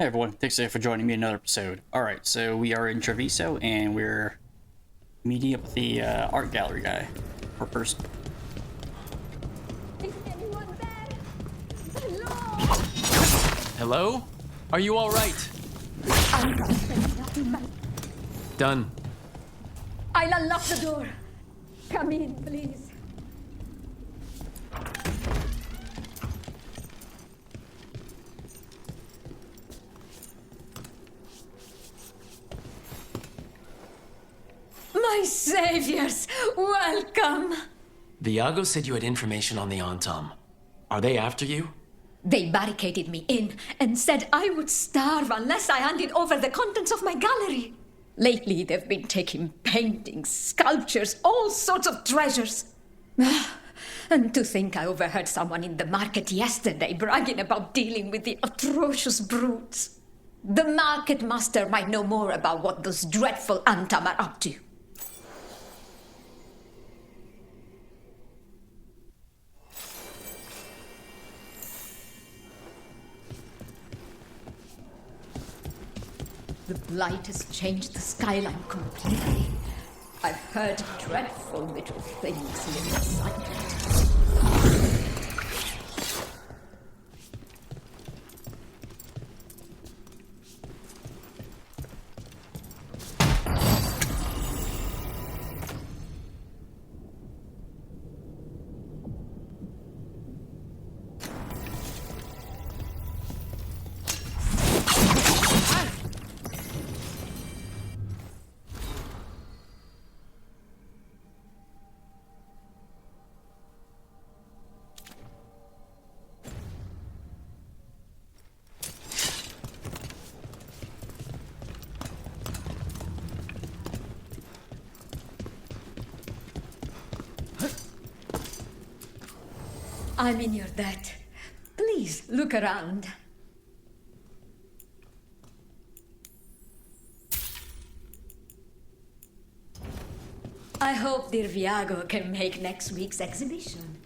Hey everyone, thanks for joining me in another episode. Alright, so we are in Treviso and we're meeting up with the art gallery guy per person. Is anyone there? Hello? Hello? Are you alright? Done. I'll unlock the door. Come in, please. My saviors, welcome. Viago said you had information on the Antam. Are they after you? They barricaded me in and said I would starve unless I handed over the contents of my gallery. Lately, they've been taking paintings, sculptures, all sorts of treasures. And to think I overheard someone in the market yesterday bragging about dealing with the atrocious brutes. The market master might know more about what those dreadful Antam are up to. The blight has changed the skyline completely. I've heard dreadful little things living inside it. I'm in your debt. Please, look around. I hope dear Viago can make next week's exhibition.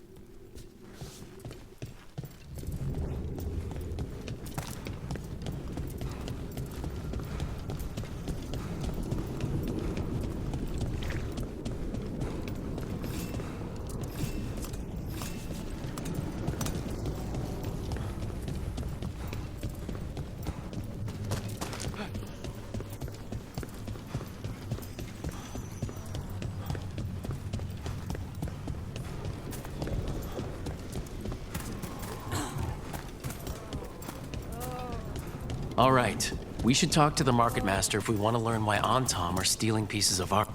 All right. We should talk to the market master if we want to learn why Antam are stealing pieces of art.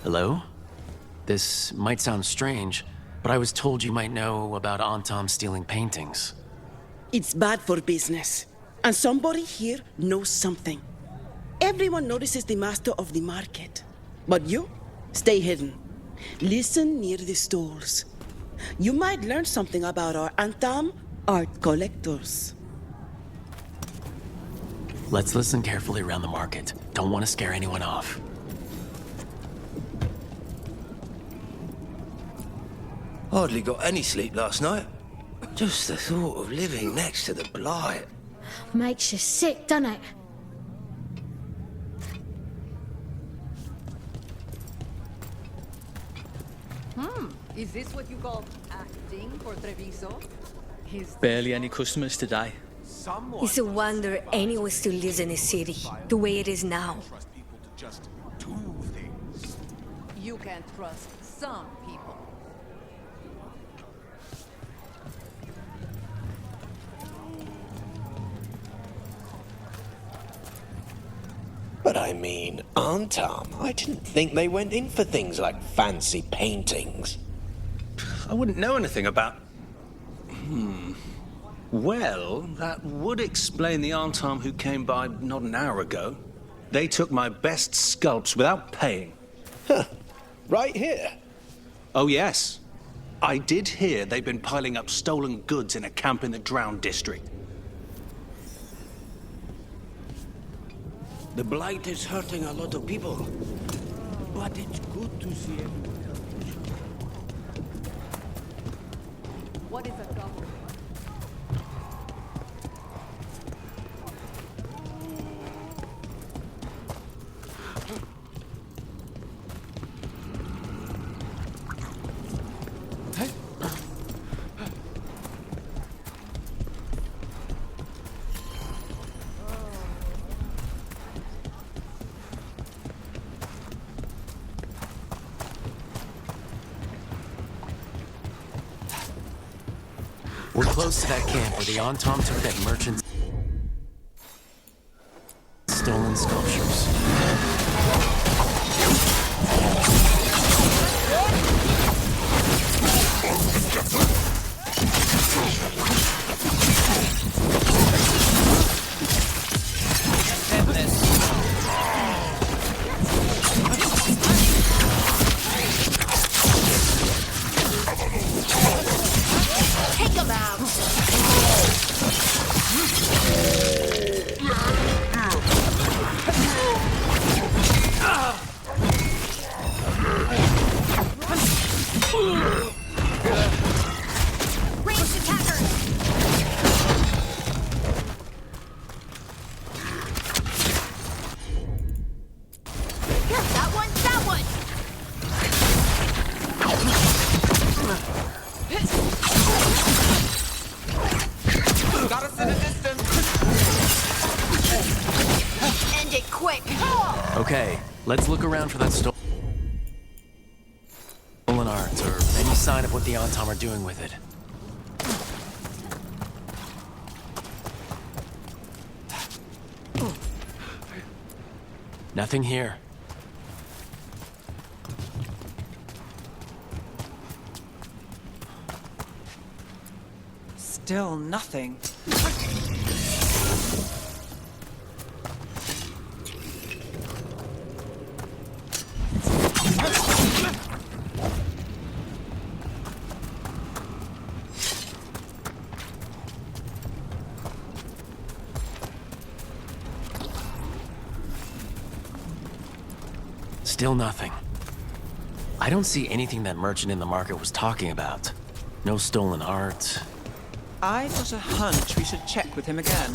Hello? This might sound strange, but I was told you might know about Antam stealing paintings. It's bad for business. And somebody here knows something. Everyone notices the master of the market. But you, stay hidden. Listen near the stores. You might learn something about our Antam art collectors. Let's listen carefully around the market. Don't want to scare anyone off. Hardly got any sleep last night. Just the thought of living next to the blight. Makes you sick, doesn't it? Is this what you call acting for Treviso? Barely any customers today. It's a wonder anyone still lives in a city the way it is now. You can't trust some people. But I mean, Antam, I didn't think they went in for things like fancy paintings. I wouldn't know anything about... Well, that would explain the Antam who came by not an hour ago. They took my best sculpts without paying. Huh. Right here. Oh, yes. I did hear they've been piling up stolen goods in a camp in the Drowned district. The blight is hurting a lot of people. But it's good to see it. What is a government? We're close to that camp where the Antom took that merchant's stolen sculptures. Take them out! Ranged attackers! Here, that one, that one! Got us in a distance. End it quick! Okay, let's look around for that stolen art, or any sign of what the Antom are doing with it. Nothing here. Still nothing. Still nothing. I don't see anything that merchant in the market was talking about. No stolen art. I got a hunch we should check with him again.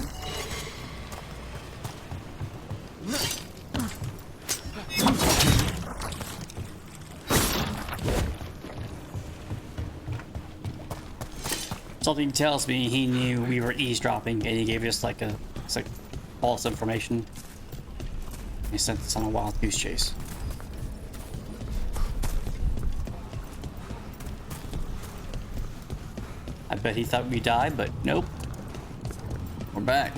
Something tells me he knew we were eavesdropping and he gave us like false information. He sent us on a wild goose chase. I bet he thought we died, but nope. We're back.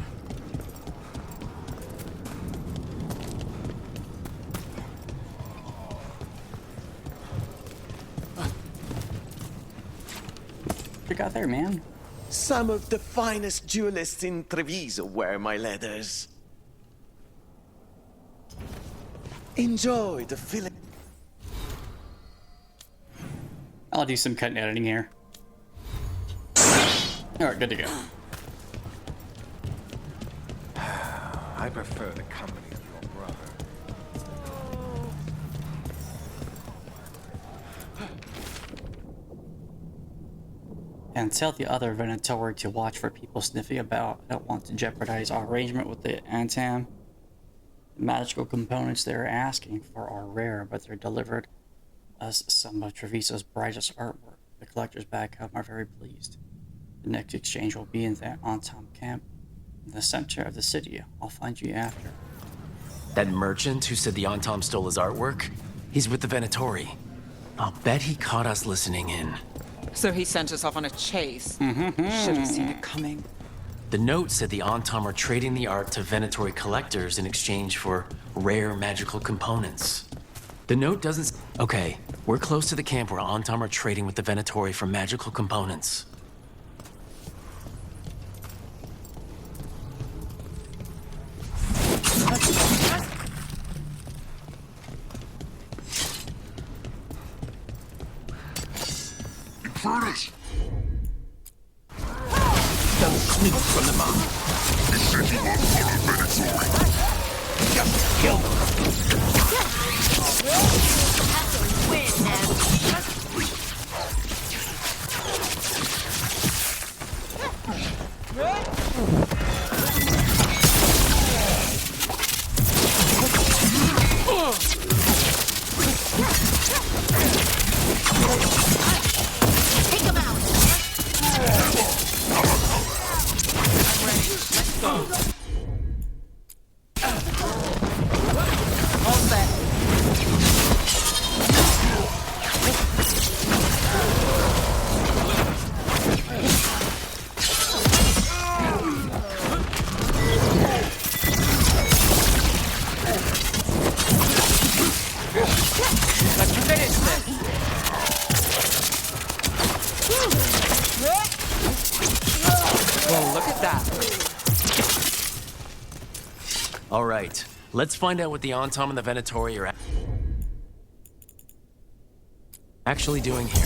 What you got there, man? Some of the finest jewelists in Treviso wear my leathers. Enjoy the feeling. I'll do some cut and editing here. Alright, good to go. I prefer the company of your brother. And tell the other Venatori to watch for people sniffing about. I don't want to jeopardize our arrangement with the Antam. The magical components they're asking for are rare, but they're delivered us some of Treviso's brightest artwork. The collectors back home are very pleased. The next exchange will be in the Antom camp in the center of the city. I'll find you after. That merchant who said the Antom stole his artwork? He's with the Venatori. I'll bet he caught us listening in. So he sent us off on a chase. Should have seen it coming. The note said the Antom are trading the art to Venatori collectors in exchange for rare magical components. The note doesn't... Okay, we're close to the camp where Antom are trading with the Venatori for magical components. First! Don't snoop from the mark. You said you won't follow Venatori. Just kill them. Have to win, man. Take him out. I'm ready. Let's go. All set. look at that. All right, let's find out what the Antom and the Venatori are actually doing here.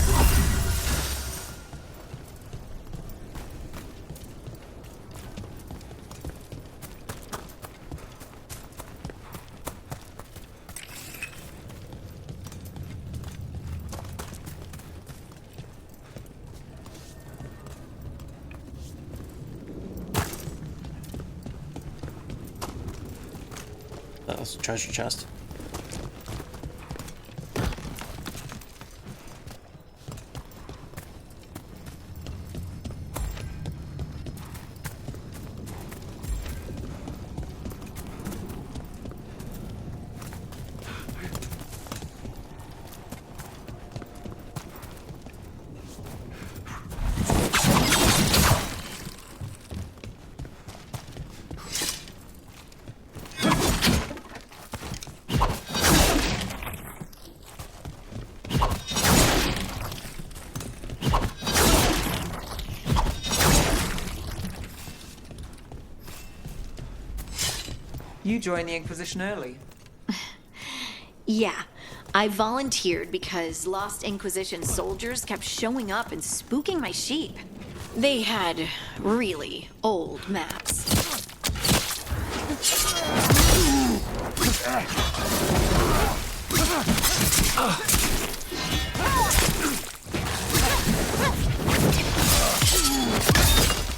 That was a treasure chest. You joined the Inquisition early. Yeah, I volunteered because Lost Inquisition soldiers kept showing up and spooking my sheep. They had really old maps.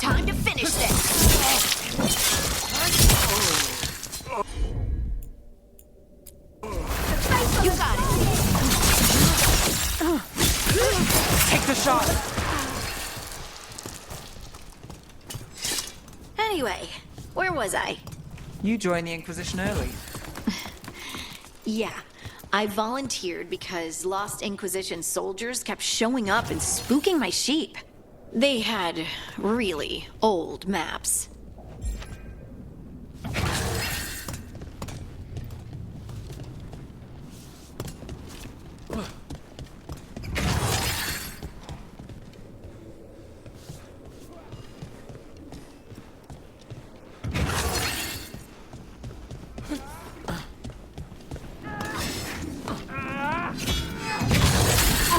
Time to finish this! You got it. Take the shot. Anyway, where was I? You joined the Inquisition early. Yeah, I volunteered because Lost Inquisition soldiers kept showing up and spooking my sheep. They had really old maps.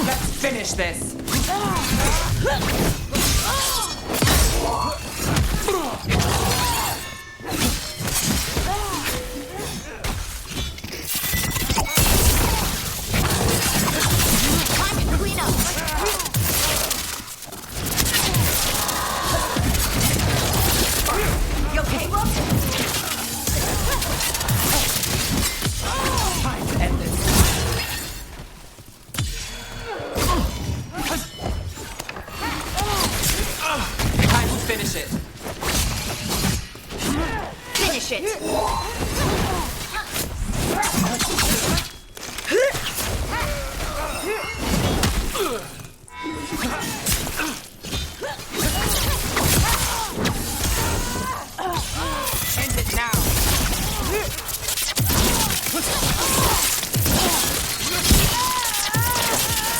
Let's finish this. Time to clean up. You okay, Rook? Time to end this. Time to finish it. Finish it. End it now.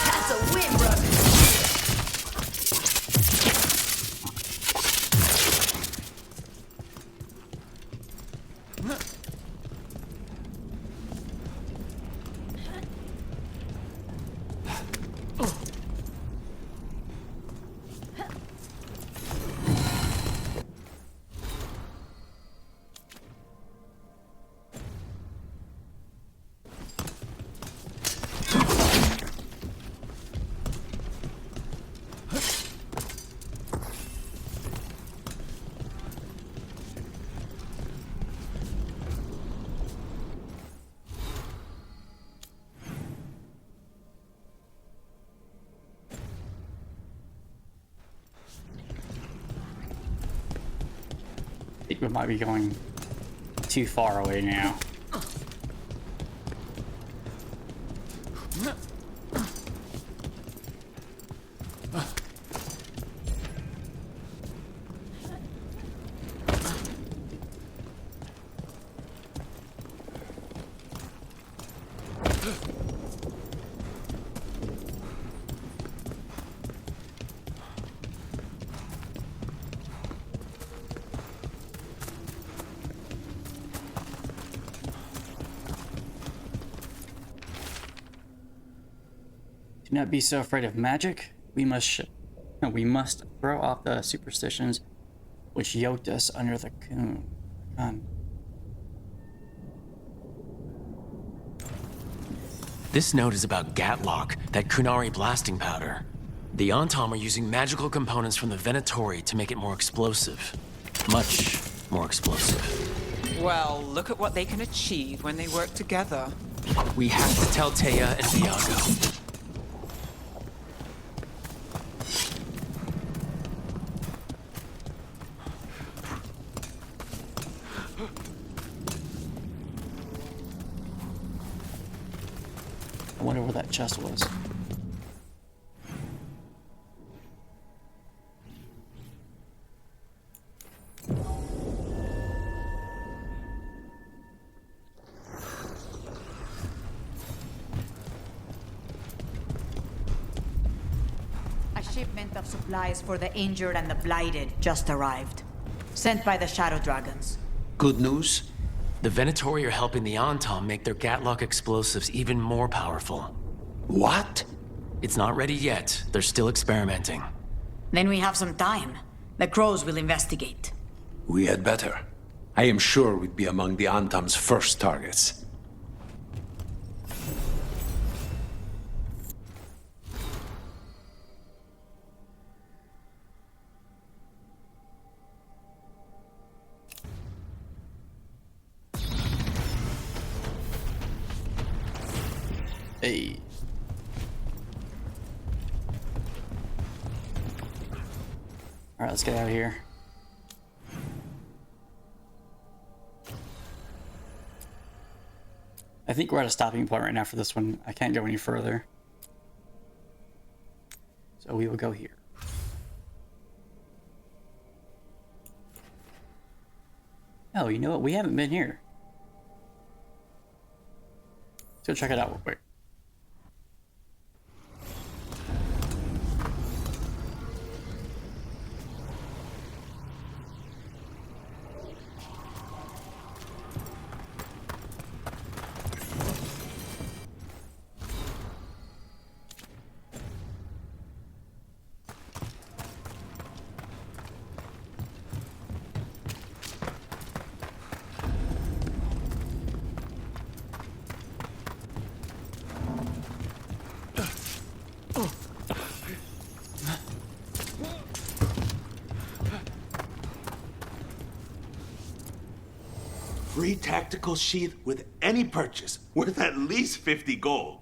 That's a win, Rook. I think we might be going too far away now. Do not be so afraid of magic. We must throw off the superstitions which yoked us under the gun. This note is about Gatlock, that Kunari blasting powder. The Antam are using magical components from the Venatori to make it more explosive. Much more explosive. Well, look at what they can achieve when they work together. We have to tell Taya and Viago. I wonder where that chest was. A shipment of supplies for the injured and the blighted just arrived. Sent by the Shadow Dragons. Good news? The Venatori are helping the Antam make their Gatlock explosives even more powerful. What? It's not ready yet. They're still experimenting. Then we have some time. The Crows will investigate. We had better. I am sure we'd be among the Antam's first targets. Hey. Alright, let's get out of here. I think we're at a stopping point right now for this one. I can't go any further. So we will go here. Oh, you know what? We haven't been here. Let's go check it out real quick. Free tactical sheath with any purchase, worth at least 50 gold.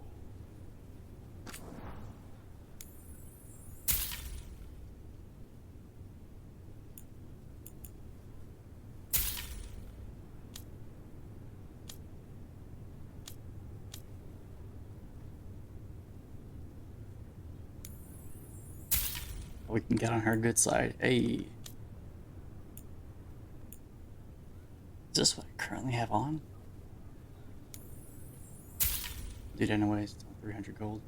We can get on her good side. Hey. Is this what I currently have on? Dude, anyways, it's only 300 gold.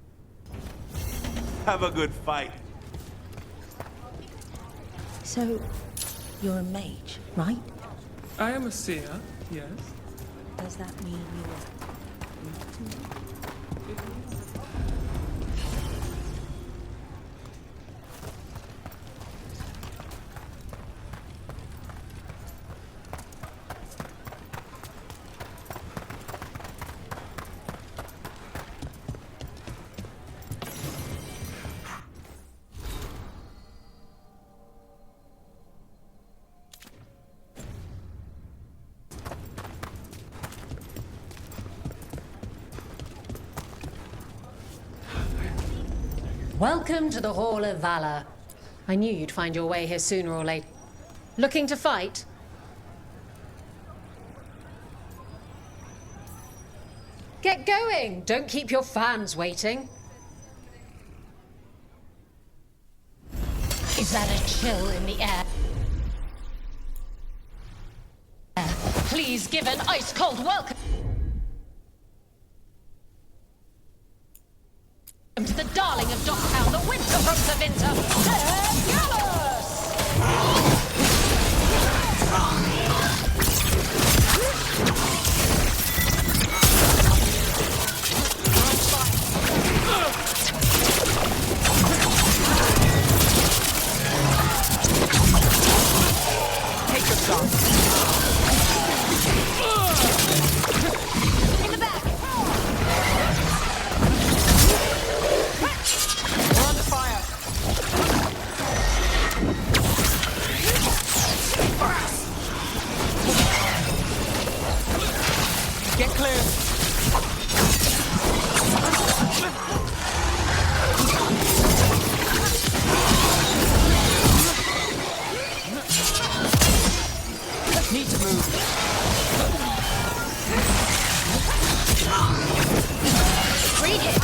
Have a good fight. So, you're a mage, right? I am a seer, yes. Does that mean you're... Welcome to the Hall of Valor. I knew you'd find your way here sooner or later. Looking to fight? Get going! Don't keep your fans waiting. Is that a chill in the air? Please give an ice-cold welcome to the darling of Docktown, the winter from Savinta, Thedas! In the back! We're under fire. Get clear. Need to move. Great hit!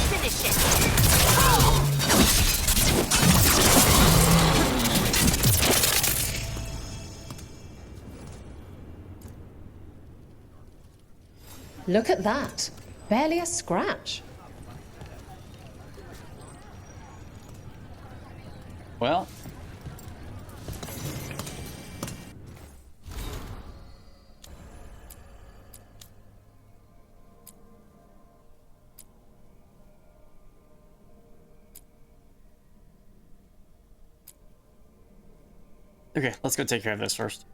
Finish it! Look at that. Barely a scratch. Well. Okay, let's go take care of this first.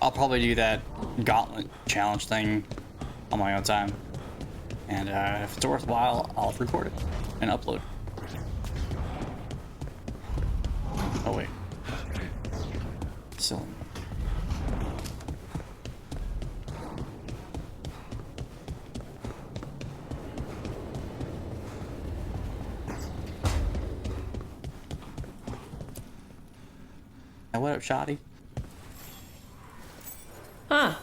I'll probably do that gauntlet challenge thing on my own time. And if it's worthwhile, I'll record it and upload it. Oh wait. Silly. Now what up, Shoddy? Huh.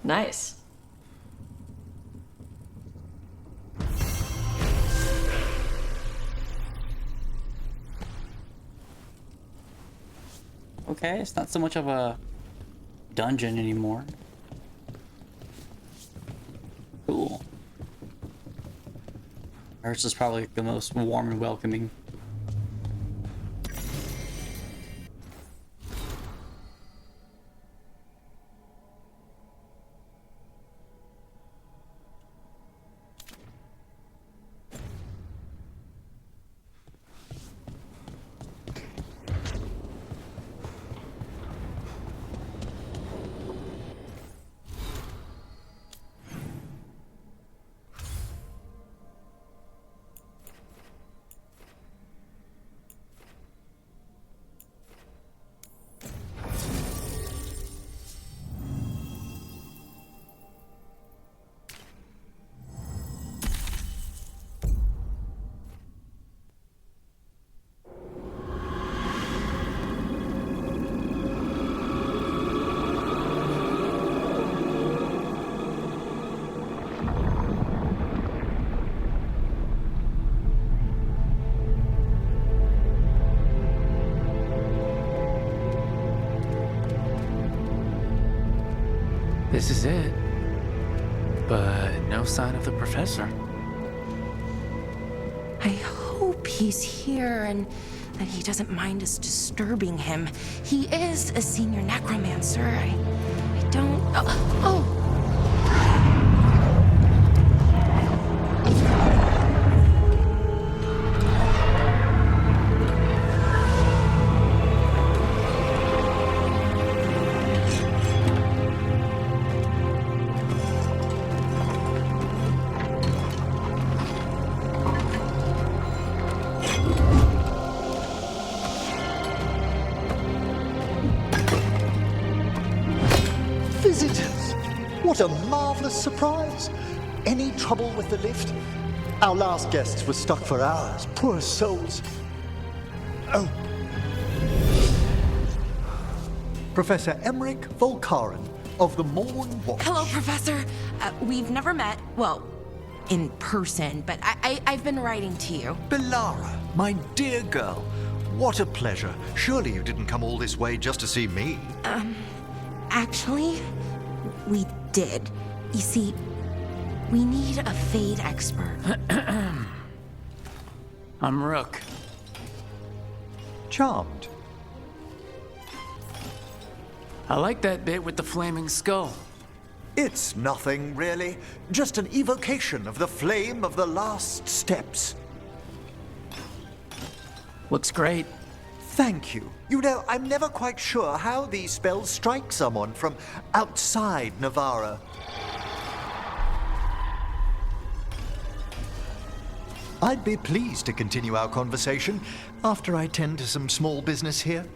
Nice. Okay, it's not so much of a dungeon anymore. Cool. Ours is probably the most warm and welcoming. This is it. But no sign of the professor. I hope he's here and that he doesn't mind us disturbing him. He is a senior necromancer. I don't... Oh! Visitors! What a marvelous surprise! Any trouble with the lift? Our last guests were stuck for hours. Poor souls. Oh. Professor Emmerich Volkaren of the Morn Watch. Hello, Professor. We've never met, well, in person, but I've been writing to you. Belara, my dear girl. What a pleasure. Surely you didn't come all this way just to see me. Actually, we did. You see, We need a Fade expert. I'm Rook. Charmed. I like that bit with the flaming skull. It's nothing, really. Just an evocation of the flame of the last steps. Looks great. Thank you. You know, I'm never quite sure how these spells strike someone from outside Navarra. I'd be pleased to continue our conversation after I tend to some small business here.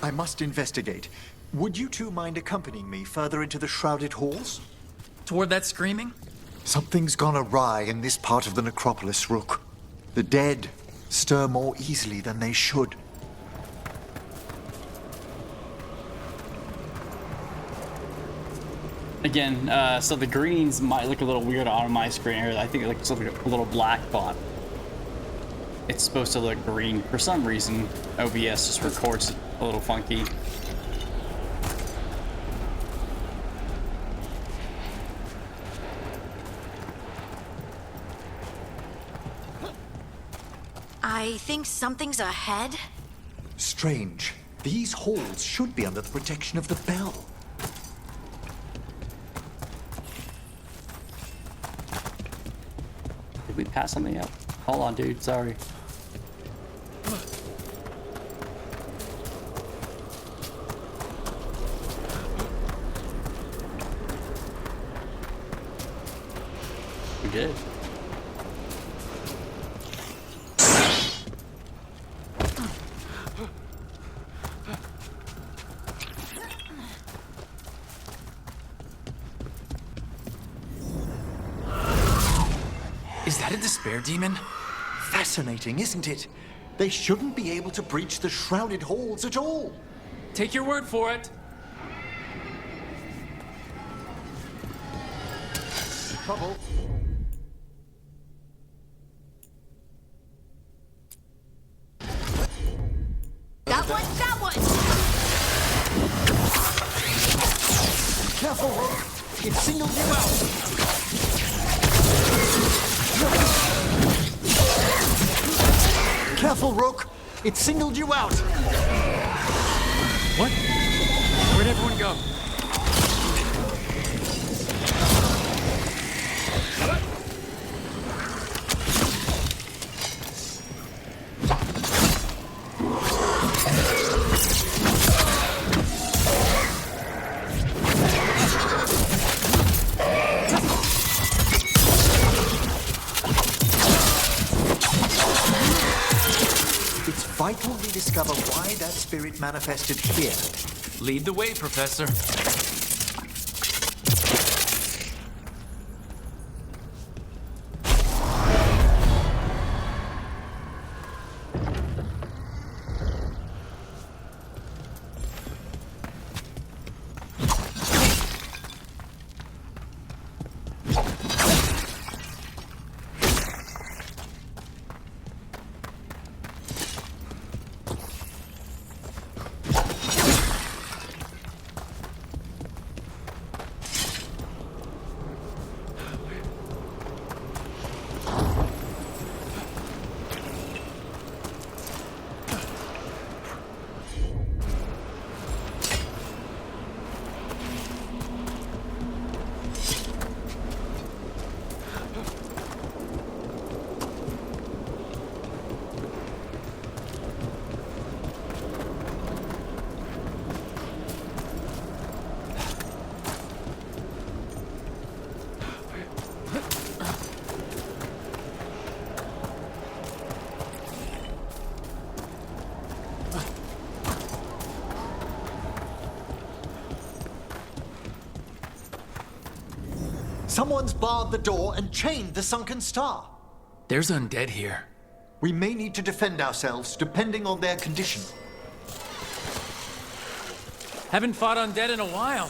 I must investigate. Would you two mind accompanying me further into the shrouded halls? Toward that screaming? Something's gone awry in this part of the necropolis, Rook. The dead stir more easily than they should. Again, so the greens might look a little weird on my screen here. I think it looks like a little black dot. It's supposed to look green. For some reason, OBS just records it a little funky. I think something's ahead. Strange. These halls should be under the protection of the bell. Did we pass something up? Hold on, dude. Sorry. We did. Is that a despair demon? Fascinating, isn't it? They shouldn't be able to breach the shrouded halls at all. Take your word for it. Trouble. That one, that one! Careful, Rook. It singled you out. Careful, Rook. It singled you out. What? Where'd everyone go? Vital we discover why that spirit manifested here. Lead the way, Professor. Someone's barred the door and chained the sunken star. There's undead here. We may need to defend ourselves, depending on their condition. Haven't fought undead in a while.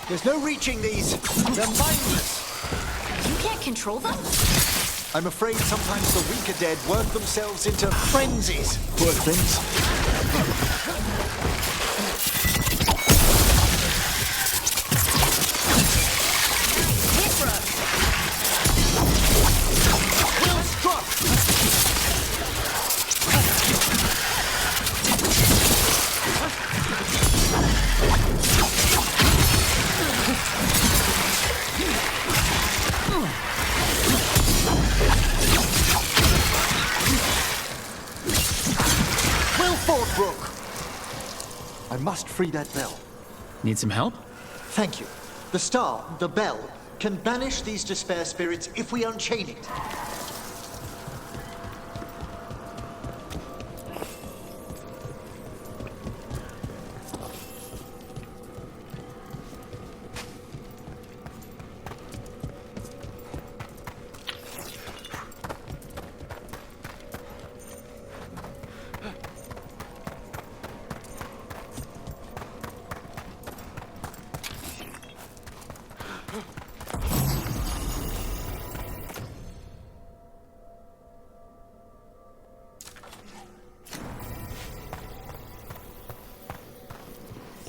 There's no reaching these. They're mindless. You can't control them? I'm afraid sometimes the weaker dead work themselves into frenzies. Poor things. must free that bell. Need some help? Thank you. The star, the bell, can banish these despair spirits if we unchain it.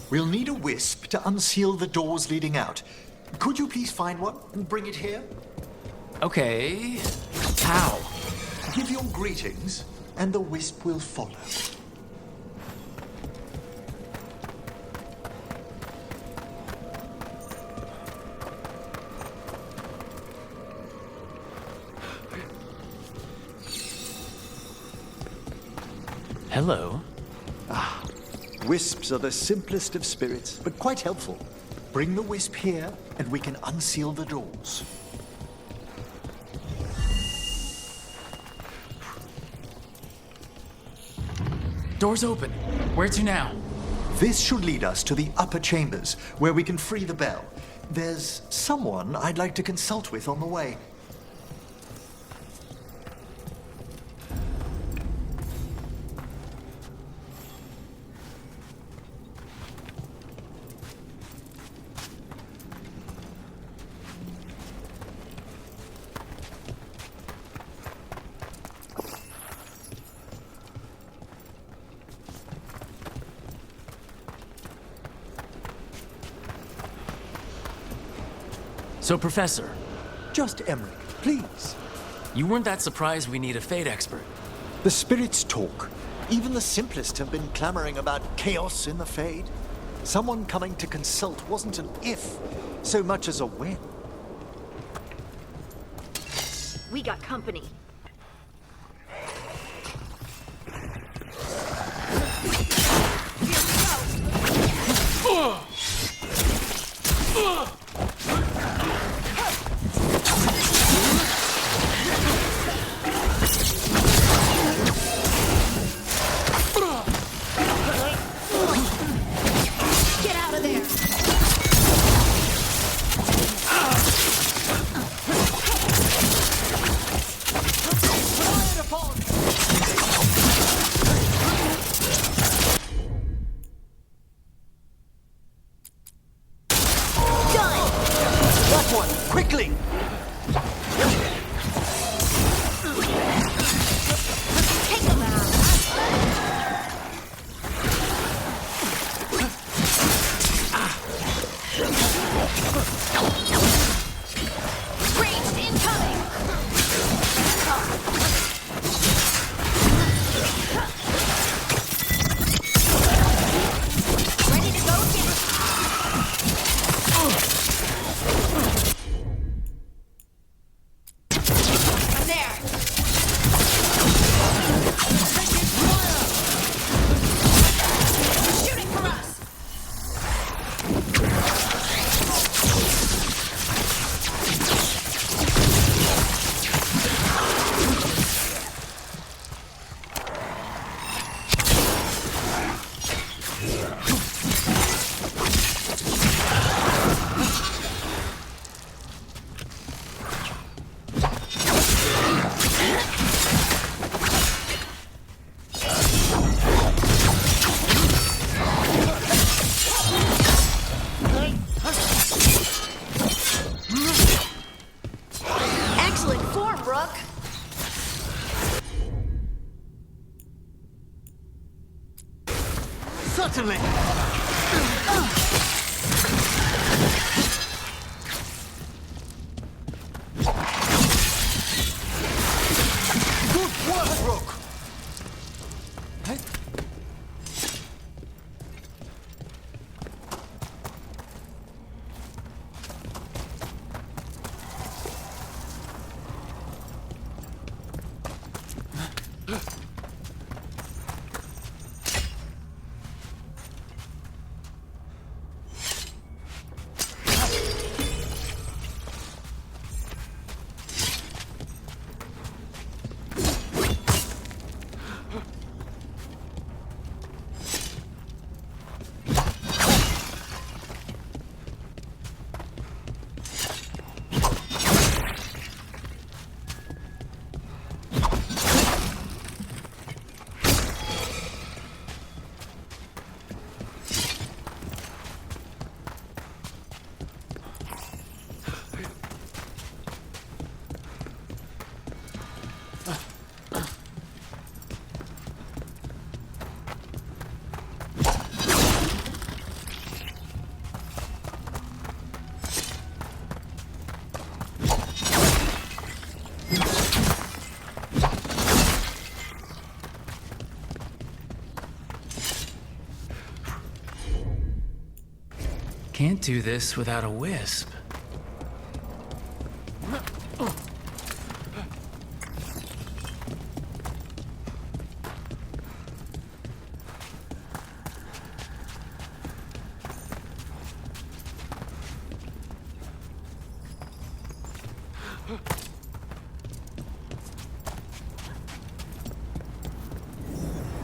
We'll need a wisp to unseal the doors leading out. Could you please find one and bring it here? Okay. How? Give your greetings, and the wisp will follow. Hello. Wisps are the simplest of spirits, but quite helpful. Bring the wisp here, and we can unseal the doors. Door's open. Where to now? This should lead us to the upper chambers, where we can free the bell. There's someone I'd like to consult with on the way. So, Professor. Just Emmerich, please. You weren't that surprised we need a fate expert. The spirits talk. Even the simplest have been clamoring about chaos in the Fade. Someone coming to consult wasn't an if, so much as a when. We got company. Get out of there! That one, quickly! Take them out! Ranged incoming! Ready to go again! I'm there! Shooting for us! Excellent form, Rook! Certainly! Good work, Rook! Can't do this without a wisp.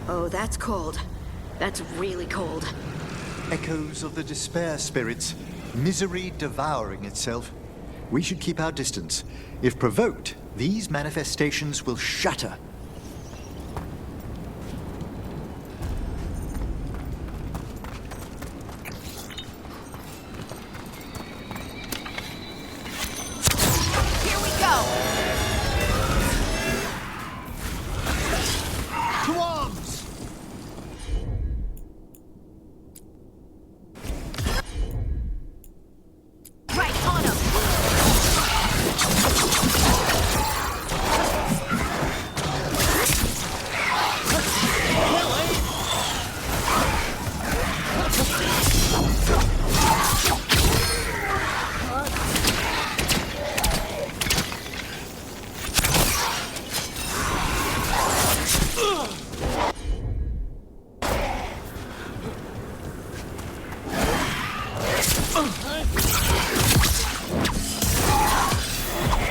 Oh, that's cold. That's really cold. Echoes of the despair spirits, misery devouring itself. We should keep our distance. If provoked, these manifestations will shatter. Here we go! To arms! Right on him!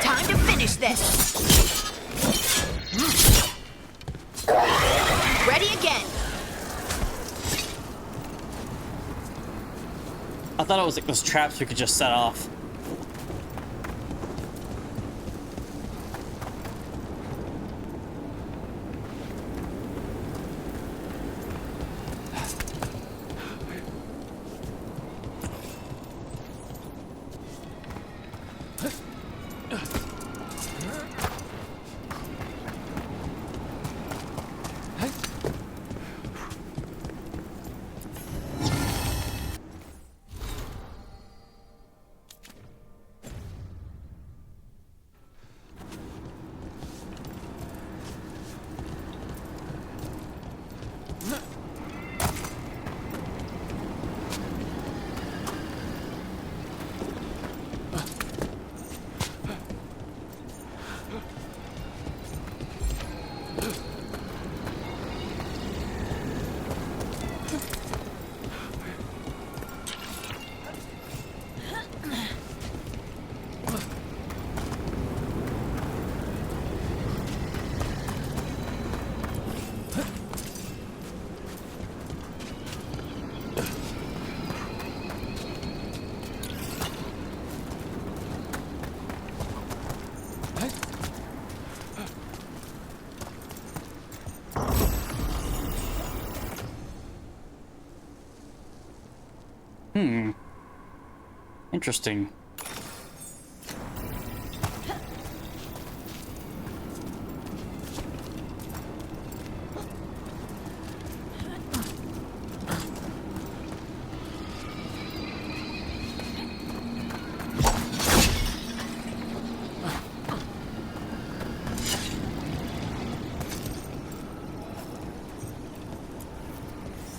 Time to finish this! Ready again! I thought it was like those traps we could just set off. Interesting.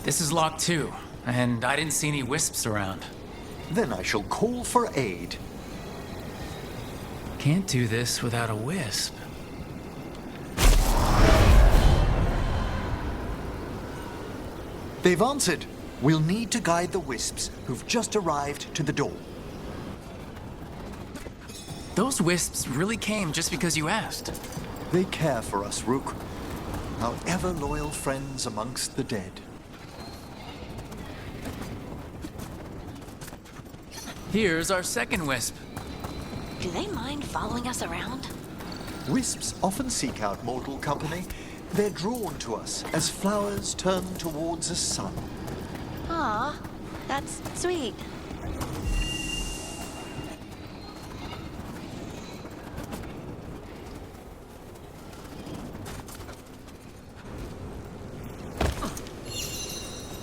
This is locked too, and I didn't see any wisps around. Then I shall call for aid. Can't do this without a wisp. They've answered. We'll need to guide the wisps who've just arrived to the door. Those wisps really came just because you asked. They care for us, Rook. Our ever-loyal friends amongst the dead. Here's our second wisp. Do they mind following us around? Wisps often seek out mortal company. They're drawn to us as flowers turn towards a sun. Aw, that's sweet.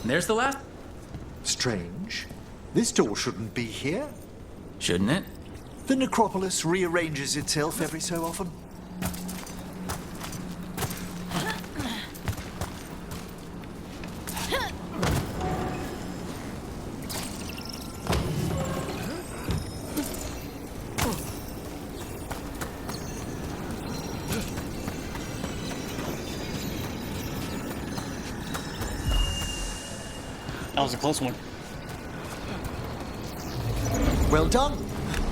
There's the last. Strange. This door shouldn't be here. Shouldn't it? The necropolis rearranges itself every so often. was a close one. Well done.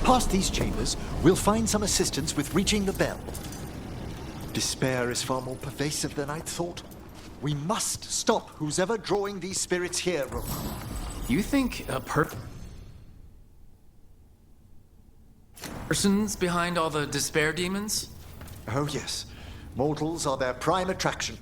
Past these chambers, we'll find some assistance with reaching the bell. Despair is far more pervasive than I'd thought. We must stop who's ever drawing these spirits here, Rook. You think a person's behind all the despair demons? Oh yes. Mortals are their prime attraction.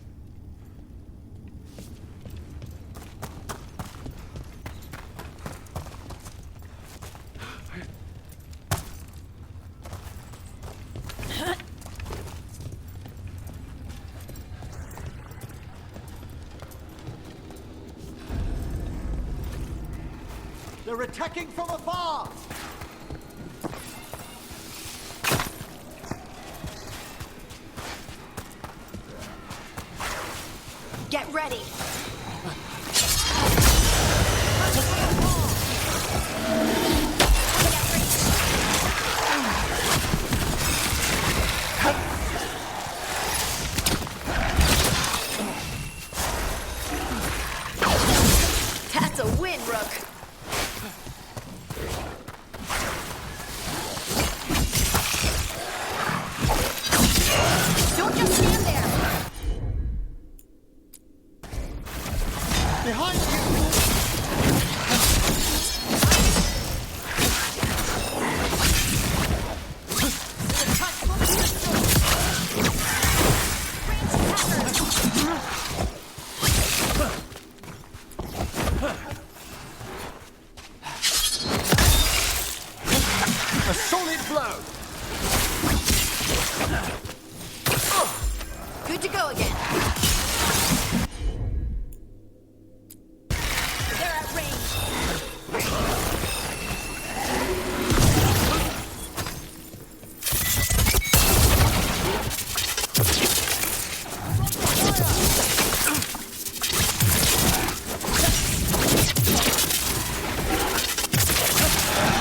They're attacking from afar! Get ready. That's a win, Rook. Don't just stand there. Behind you! A solid blow. Good to go again. They're at range.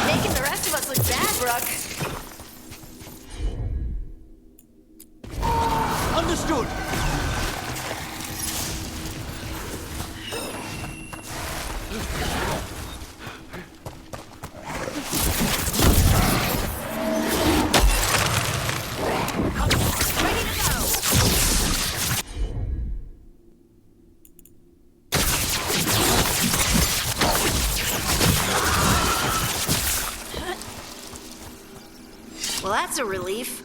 Making the rest of us look bad, Rook. Understood! Ready to go. Well, that's a relief.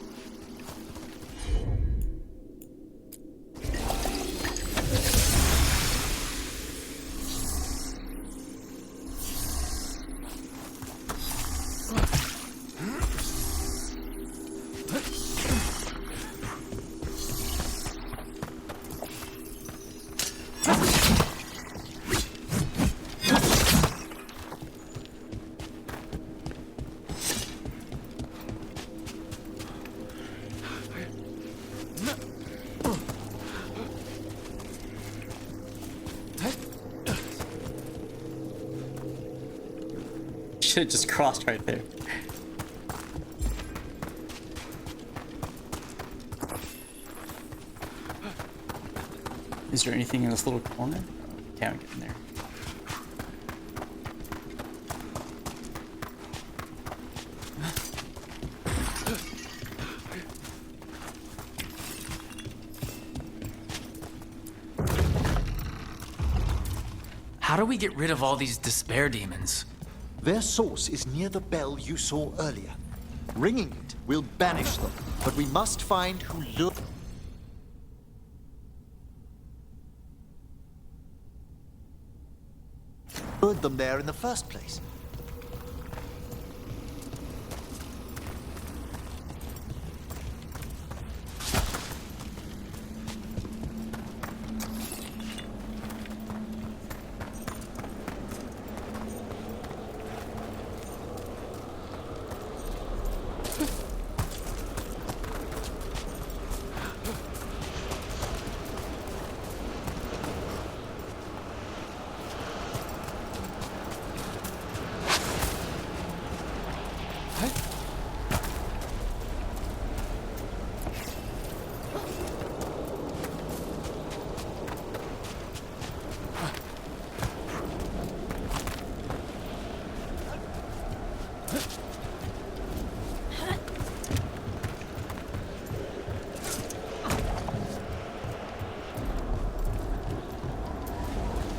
Should have just crossed right there. Is there anything in this little corner? Can't get in there. How do we get rid of all these despair demons? Their source is near the bell you saw earlier. Ringing it will banish them, but we must find who lured them there in the first place.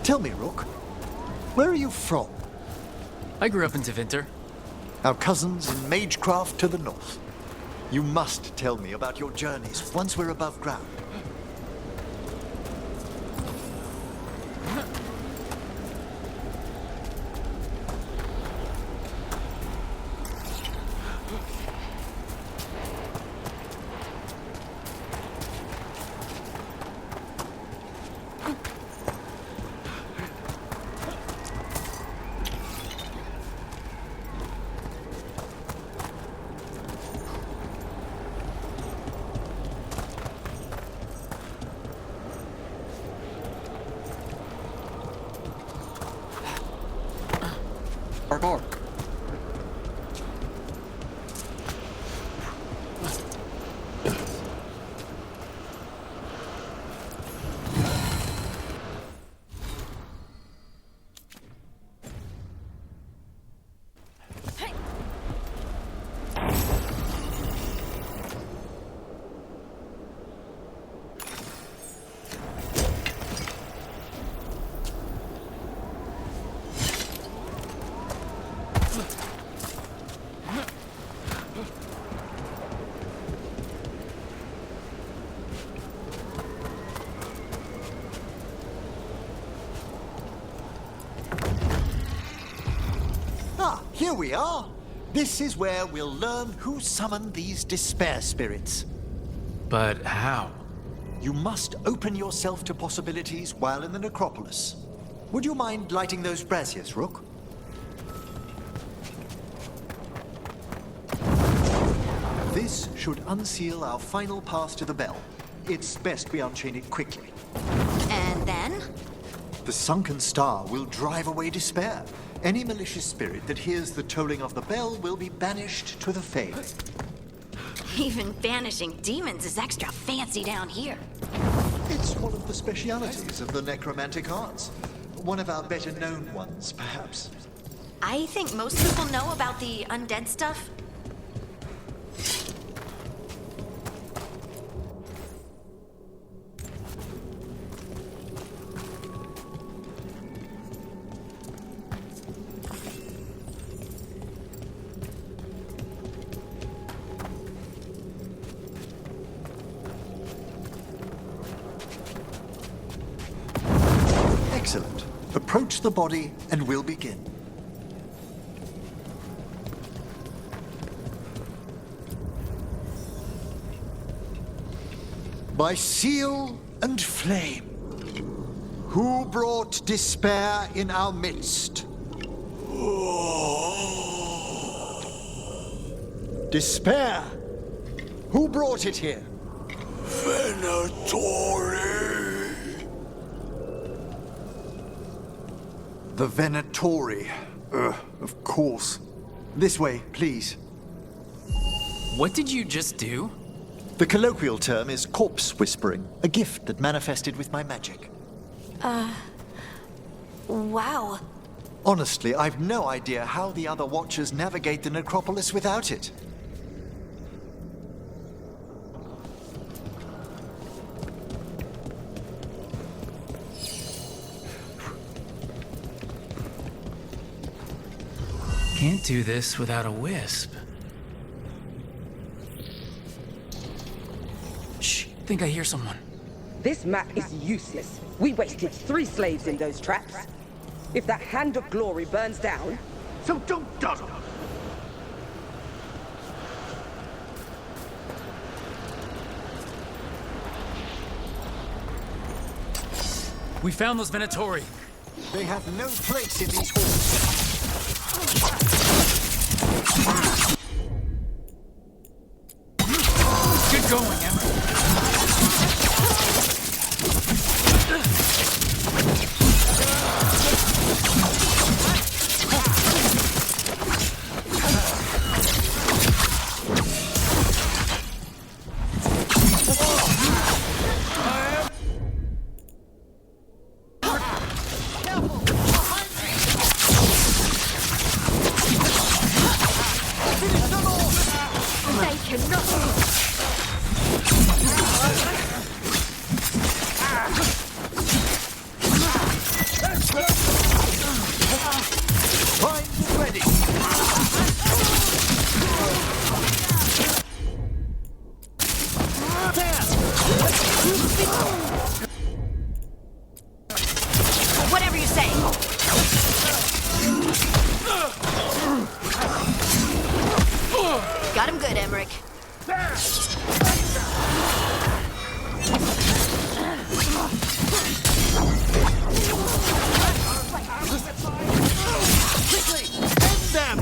Tell me, Rook, where are you from? I grew up in Tevinter. Our cousins in Magecraft to the north. You must tell me about your journeys once we're above ground. Parkour. Here we are. This is where we'll learn who summoned these despair spirits. But how? You must open yourself to possibilities while in the necropolis. Would you mind lighting those braziers, Rook? This should unseal our final pass to the bell. It's best we unchain it quickly. And then? The sunken star will drive away despair. Any malicious spirit that hears the tolling of the bell will be banished to the Fae. Even banishing demons is extra fancy down here. It's one of the specialities of the necromantic arts. One of our better known ones, perhaps. I think most people know about the undead stuff. Excellent. Approach the body and we'll begin. By seal and flame, who brought despair in our midst? Despair? Who brought it here? Venatori! The Venatori. Of course. This way, please. What did you just do? The colloquial term is corpse whispering, a gift that manifested with my magic. Wow. Honestly, I've no idea how the other Watchers navigate the necropolis without it. Can't do this without a wisp. Shh, think I hear someone. This map is useless. We wasted 3 slaves in those traps. If that Hand of Glory burns down... So don't dawdle! We found those Venatori. They have no place in these halls. Good going, Emma. Ready. Whatever you say. Got him good, Emmerich. Quickly, end them!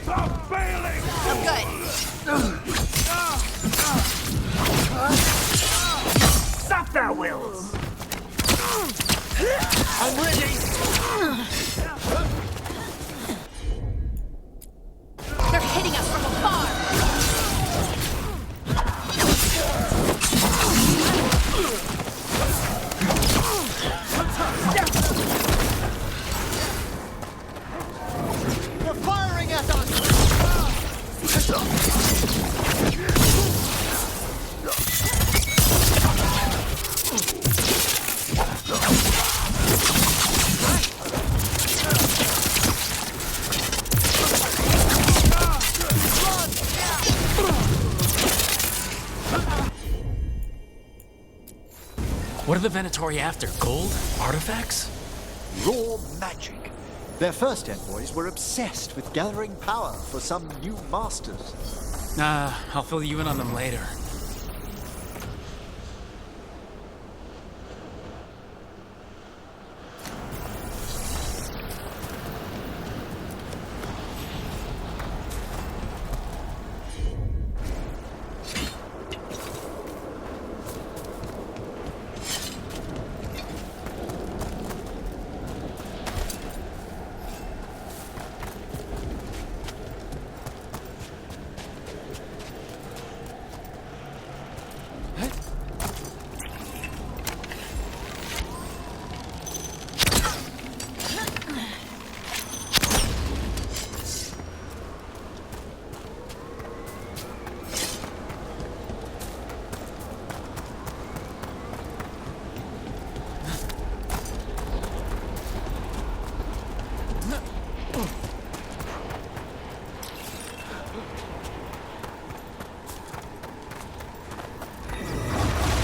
Stop failing! I'm good. Stop their wills! I'm ready! They're hitting us from afar. They're firing at us! What are the Venatori after? Gold? Artifacts? Raw magic. Their first envoys were obsessed with gathering power for some new masters. Nah, I'll fill you in on them later.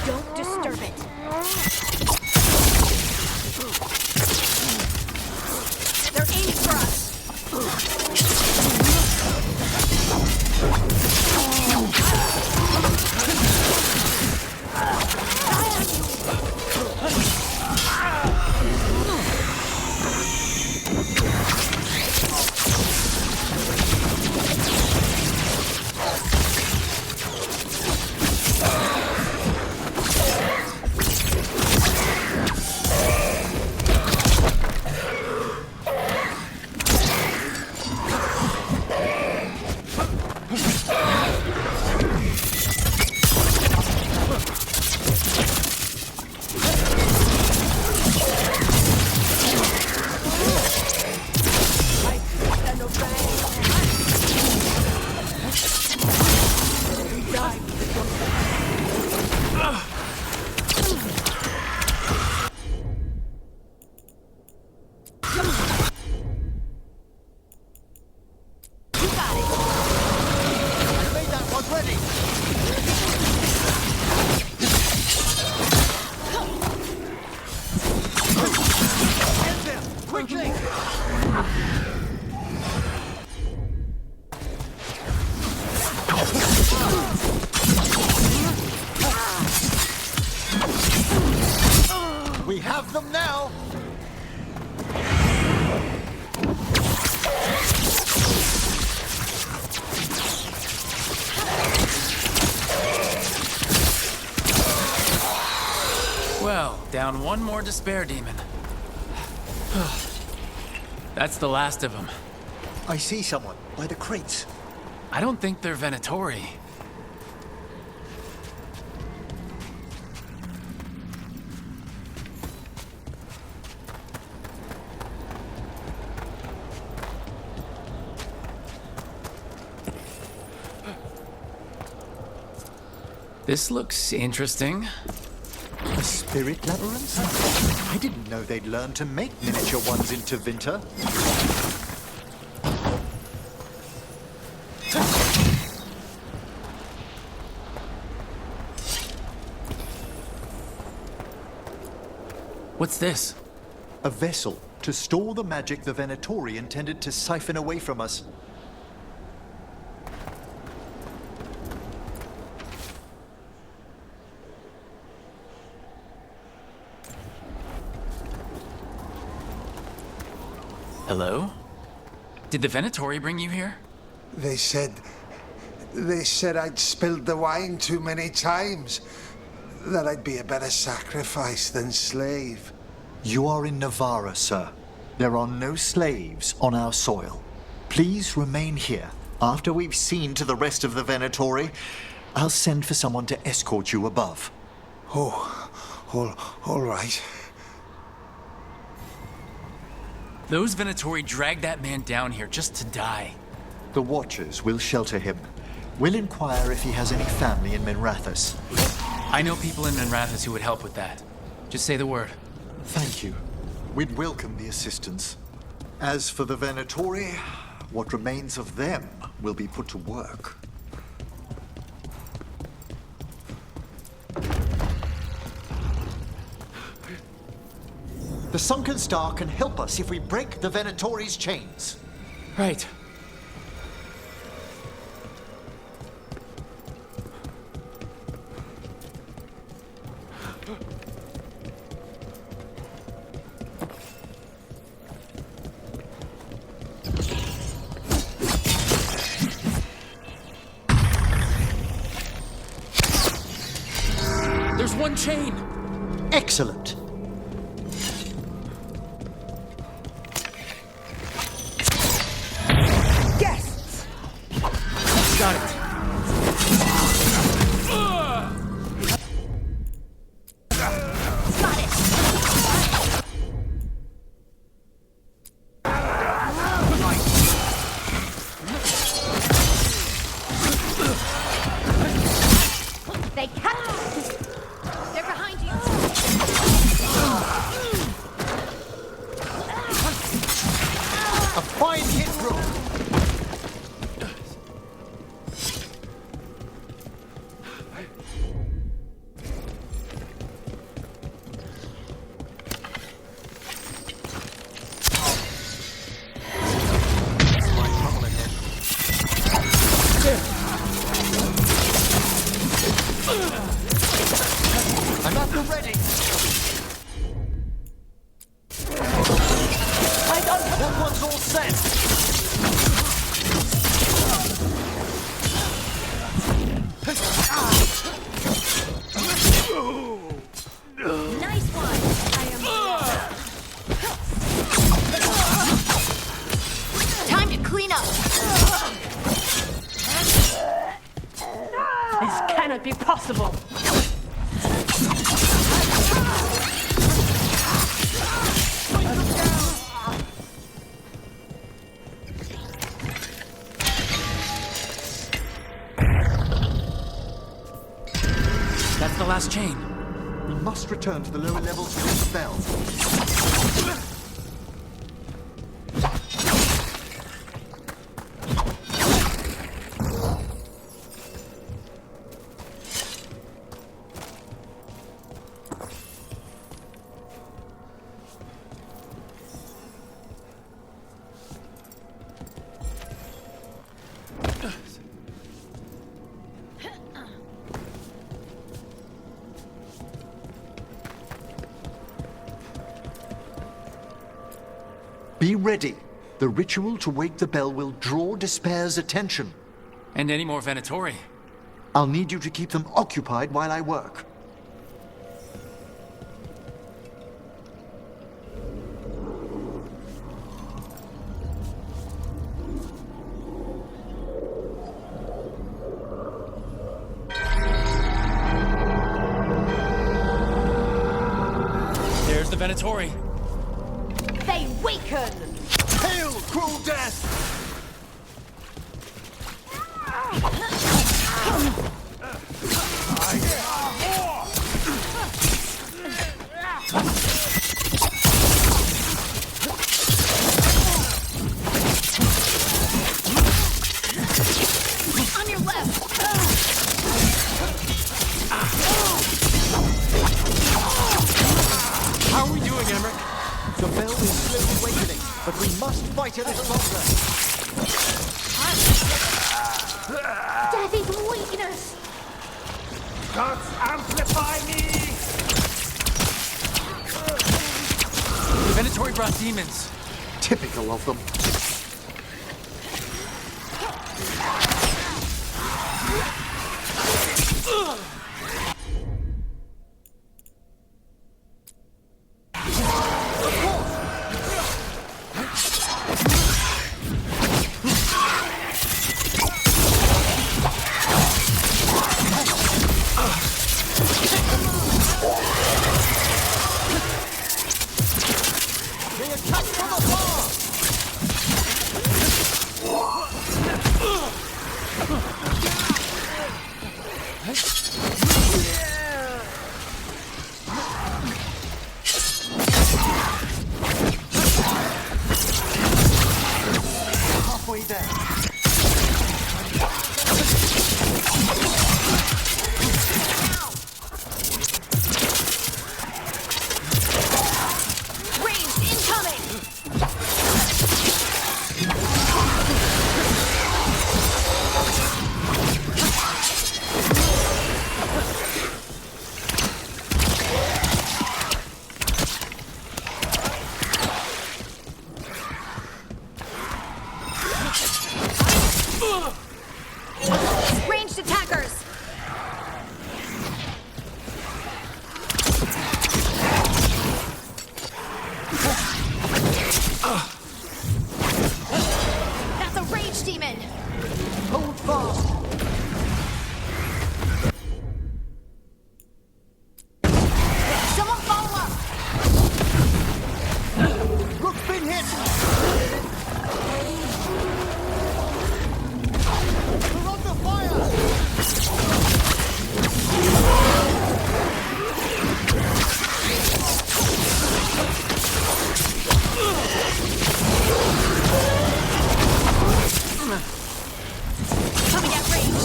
Don't disturb it. They're aiming for us. We have them now! Well, down one more despair demon. That's the last of them. I see someone by the crates. I don't think they're Venatori. This looks interesting. A spirit labyrinth? I didn't know they'd learn to make miniature ones in Tevinter. What's this? A vessel to store the magic the Venatori intended to siphon away from us. Hello? Did the Venatori bring you here? They said I'd spilled the wine too many times. That I'd be a better sacrifice than slave. You are in Navarra, sir. There are no slaves on our soil. Please remain here. After we've seen to the rest of the Venatori, I'll send for someone to escort you above. All right. Those Venatori dragged that man down here just to die. The Watchers will shelter him. We'll inquire if he has any family in Minrathous. I know people in Minrathous who would help with that. Just say the word. Thank you. We'd welcome the assistance. As for the Venatori, what remains of them will be put to work. The Sunken Star can help us if we break the Venatori's chains. Right. There's one chain! Excellent. Yes! Got it. They cut us! They're behind you! A fine hit, Rook! I'm at the ready. That one's all set. Nice one! Time to clean up. This cannot be possible. That's the last chain. We must return to the lower levels with the spell. Be ready. The ritual to wake the bell will draw Despair's attention. And any more Venatori. I'll need you to keep them occupied while I work. There's the Venatori. They weaken! Hail, cruel death! I The bell is slowly awakening, but we must fight a little longer. Death is weakness! Gods amplify me! The Venatori brought demons. Typical of them. Halfway there. Ranged incoming! Ranged attackers! That's a rage demon! Hold fast. Someone follow up! Rook's been hit. We're under fire. Coming at range!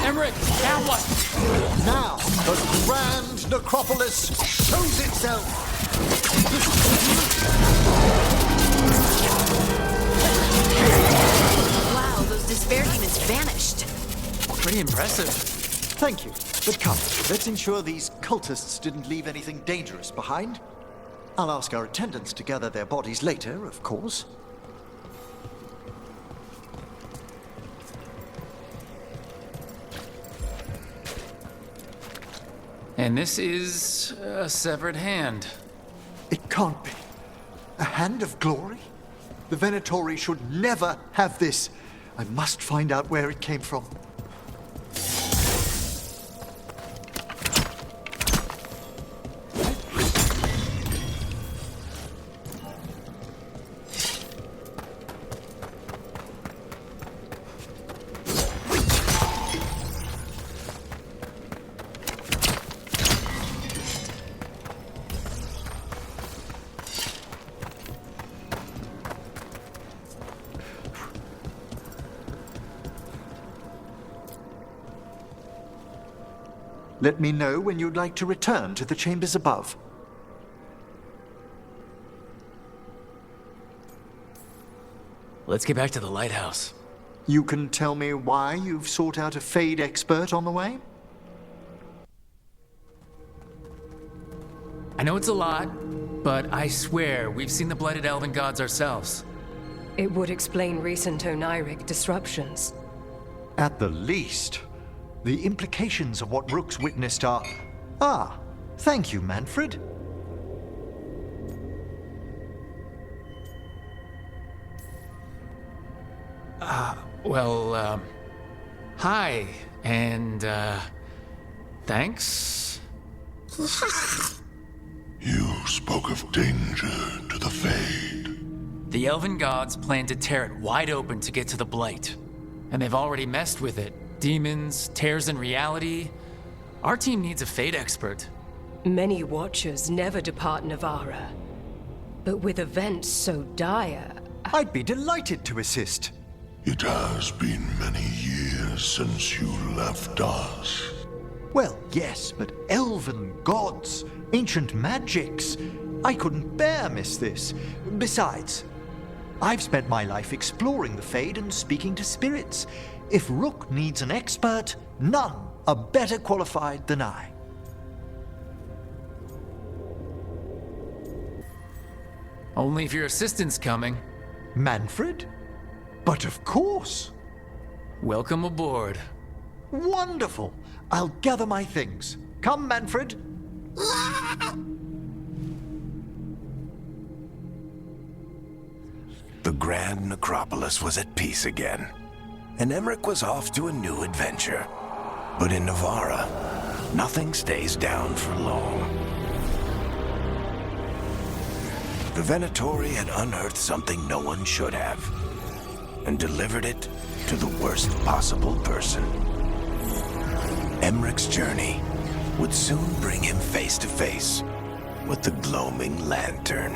Emmerich, now what? Now the grand necropolis shows itself. Wow, those despair demons vanished. Pretty impressive. Thank you. But come, let's ensure these cultists didn't leave anything dangerous behind. I'll ask our attendants to gather their bodies later, of course. And this is a severed hand. It can't be. A hand of glory? The Venatori should never have this. I must find out where it came from. Let me know when you'd like to return to the chambers above. Let's get back to the lighthouse. You can tell me why you've sought out a Fade expert on the way? I know it's a lot, but I swear we've seen the blighted elven gods ourselves. It would explain recent Oniric disruptions. At the least. The implications of what Rook's witnessed are... Ah, thank you, Manfred. Hi, and, thanks? You spoke of danger to the Fade. The elven gods plan to tear it wide open to get to the blight. And they've already messed with it. Demons, tears in reality. Our team needs a Fade expert. Many watchers never depart Navara. But with events so dire... I'd be delighted to assist. It has been many years since you left us. Well, yes, but elven gods, ancient magics. I couldn't bear miss this. Besides, I've spent my life exploring the Fade and speaking to spirits. If Rook needs an expert, none are better qualified than I. Only if your assistant's coming. Manfred? But of course. Welcome aboard. Wonderful. I'll gather my things. Come, Manfred. The Grand Necropolis was at peace again, and Emmerich was off to a new adventure. But in Navarra, nothing stays down for long. The Venatori had unearthed something no one should have, and delivered it to the worst possible person. Emmerich's journey would soon bring him face to face with the gloaming lantern.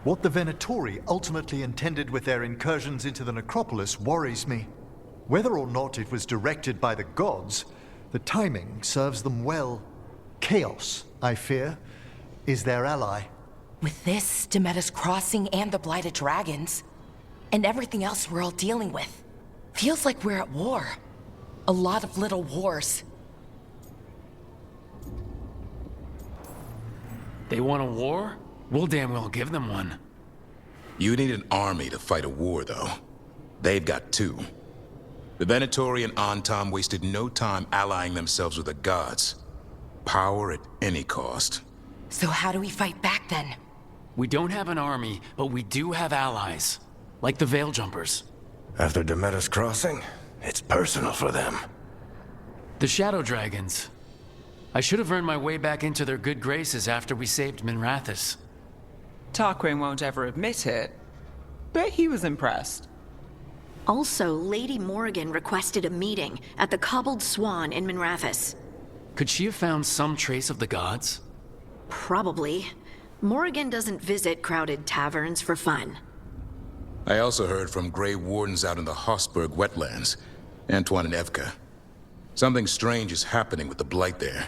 What the Venatori ultimately intended with their incursions into the necropolis worries me. Whether or not it was directed by the gods, the timing serves them well. Chaos, I fear, is their ally. With this, Demeter's Crossing and the Blighted Dragons, and everything else we're all dealing with, feels like we're at war. A lot of little wars. They want a war? We'll damn well give them one. You need an army to fight a war, though. They've got two. The Venatori and Antam wasted no time allying themselves with the gods. Power at any cost. So how do we fight back, then? We don't have an army, but we do have allies. Like the Veil Jumpers. After Demeter's Crossing, it's personal for them. The Shadow Dragons. I should have earned my way back into their good graces after we saved Minrathous. Tarquin won't ever admit it, but he was impressed. Also, Lady Morrigan requested a meeting at the Cobbled Swan in Minrathous. Could she have found some trace of the gods? Probably. Morrigan doesn't visit crowded taverns for fun. I also heard from Grey Wardens out in the Hossberg wetlands, Antoine and Evka. Something strange is happening with the Blight there.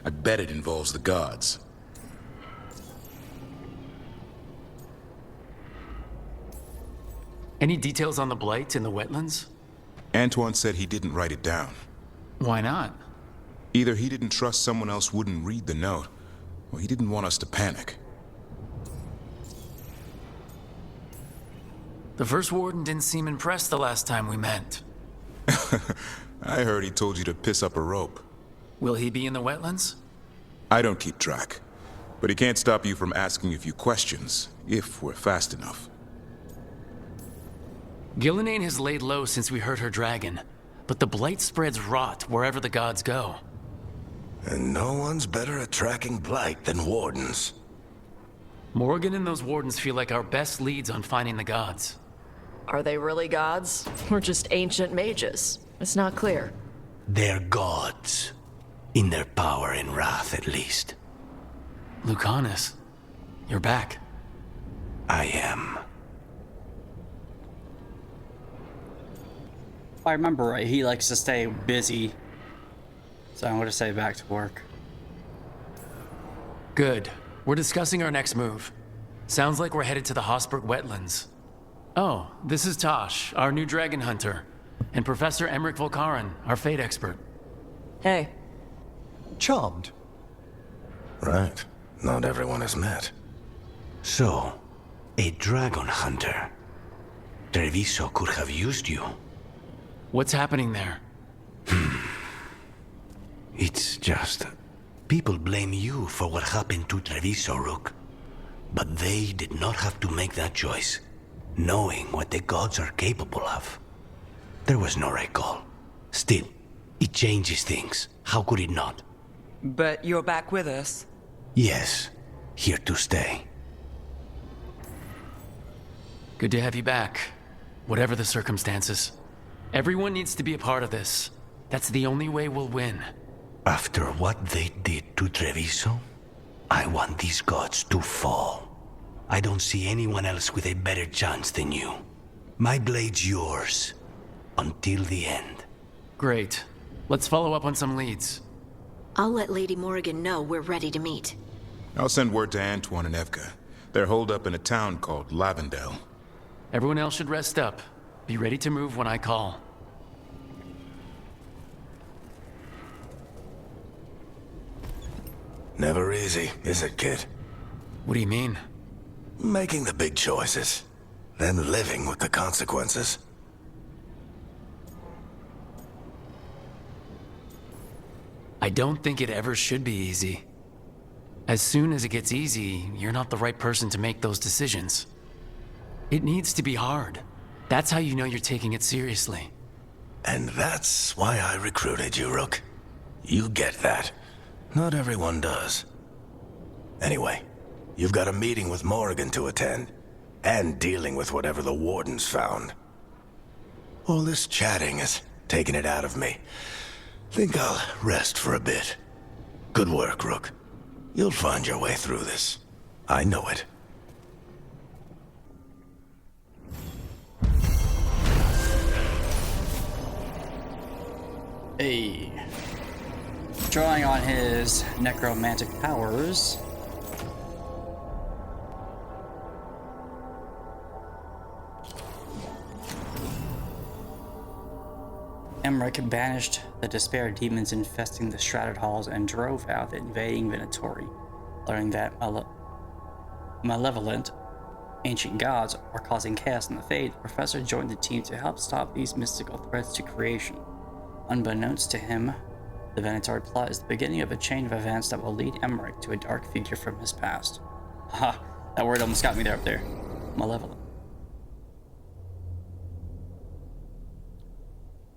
I bet it involves the gods. Any details on the Blight in the wetlands? Antoine said he didn't write it down. Why not? Either he didn't trust someone else wouldn't read the note, or he didn't want us to panic. The First Warden didn't seem impressed the last time we met. I heard he told you to piss up a rope. Will he be in the wetlands? I don't keep track, but he can't stop you from asking a few questions, if we're fast enough. Gillenane has laid low since we heard her dragon, but the Blight spreads rot wherever the gods go. And no one's better at tracking Blight than Wardens. Morgan and those Wardens feel like our best leads on finding the gods. Are they really gods? Or just ancient mages? It's not clear. They're gods. In their power and wrath, at least. Lucanus, you're back. I am. If I remember right, he likes to stay busy. So I'm gonna say back to work. Good. We're discussing our next move. Sounds like we're headed to the Hossberg wetlands. Oh, this is Tosh, our new dragon hunter, and Professor Emmerich Volkaren, our fate expert. Hey. Charmed. Right. Not everyone has met. So, a dragon hunter. Treviso could have used you. What's happening there? It's just... people blame you for what happened to Treviso, Rook. But they did not have to make that choice, knowing what the gods are capable of. There was no recall. Still, it changes things. How could it not? But you're back with us. Yes, here to stay. Good to have you back, whatever the circumstances. Everyone needs to be a part of this. That's the only way we'll win. After what they did to Treviso, I want these gods to fall. I don't see anyone else with a better chance than you. My blade's yours, until the end. Great. Let's follow up on some leads. I'll let Lady Morrigan know we're ready to meet. I'll send word to Antoine and Evka. They're holed up in a town called Lavendel. Everyone else should rest up. Be ready to move when I call. Never easy, is it, kid? What do you mean? Making the big choices, then living with the consequences. I don't think it ever should be easy. As soon as it gets easy, you're not the right person to make those decisions. It needs to be hard. That's how you know you're taking it seriously. And that's why I recruited you, Rook. You get that. Not everyone does. Anyway, you've got a meeting with Morrigan to attend, and dealing with whatever the Warden's found. All this chatting is taking it out of me. Think I'll rest for a bit. Good work, Rook. You'll find your way through this. I know it. Hey. Drawing on his necromantic powers. Emmerich banished the despair demons infesting the shrouded halls and drove out the invading Venatori. Learning that malevolent ancient gods are causing chaos in the Fade, the professor joined the team to help stop these mystical threats to creation. Unbeknownst to him, the Venatori plot is the beginning of a chain of events that will lead Emmerich to a dark figure from his past. Ha! That word almost got me there up there. Malevolent.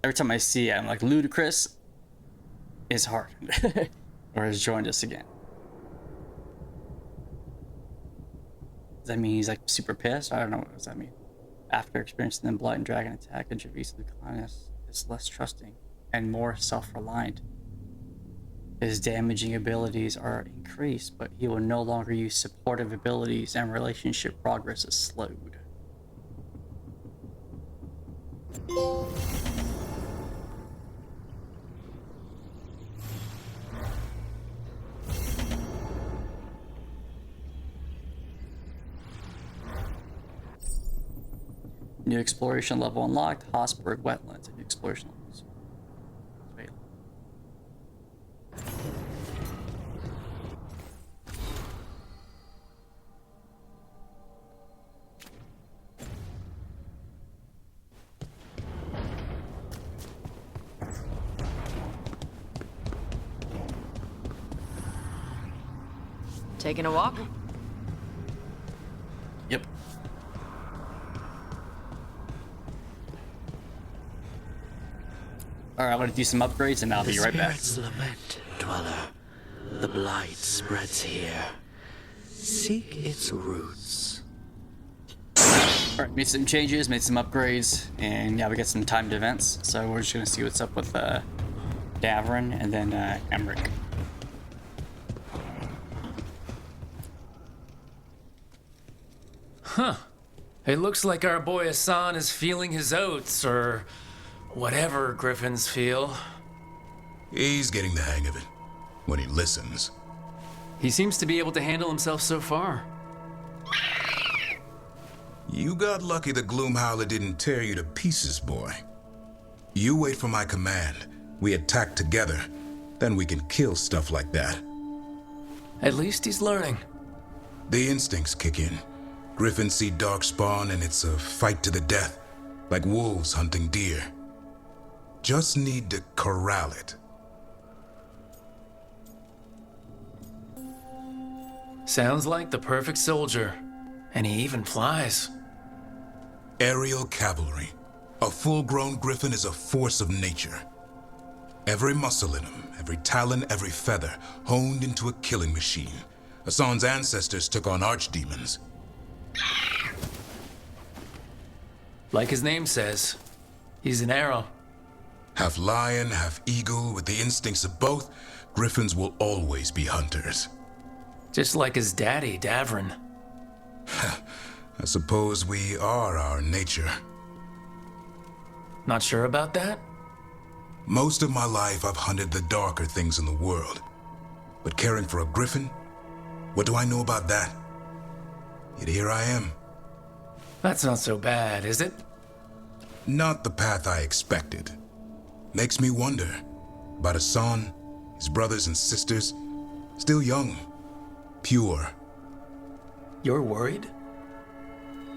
Every time I see it, I'm like, ludicrous is hard. Or has joined us again. Does that mean he's like super pissed? I don't know. What does that mean? After experiencing the Blight and Dragon attack, and Javis the Colonist is less trusting and more self-reliant. His damaging abilities are increased, but he will no longer use supportive abilities, and relationship progress is slowed. New exploration level unlocked, Hosberg Wetlands. New exploration levels. Taking a walk? Yep. Alright, I'm gonna do some upgrades and I'll be right back. The spirits lament, dweller. The blight spreads here. Seek its roots. Alright, made some changes, made some upgrades, and yeah, we got some timed events. So we're just gonna see what's up with Davrin and then Emmerich. Huh. It looks like our boy Hassan is feeling his oats, or whatever griffins feel. He's getting the hang of it. When he listens. He seems to be able to handle himself so far. You got lucky the Gloomhowler didn't tear you to pieces, boy. You wait for my command. We attack together. Then we can kill stuff like that. At least he's learning. The instincts kick in. Griffins see darkspawn and it's a fight to the death. Like wolves hunting deer. Just need to corral it. Sounds like the perfect soldier. And he even flies. Aerial cavalry. A full-grown griffin is a force of nature. Every muscle in him, every talon, every feather, honed into a killing machine. Hassan's ancestors took on archdemons. Like his name says, he's an arrow. Half lion, half eagle, with the instincts of both, griffins will always be hunters. Just like his daddy, Davrin. I suppose we are our nature. Not sure about that? Most of my life I've hunted the darker things in the world. But caring for a griffin? What do I know about that? Yet here I am. That's not so bad, is it? Not the path I expected. Makes me wonder about Hassan, his brothers and sisters, still young, pure. You're worried?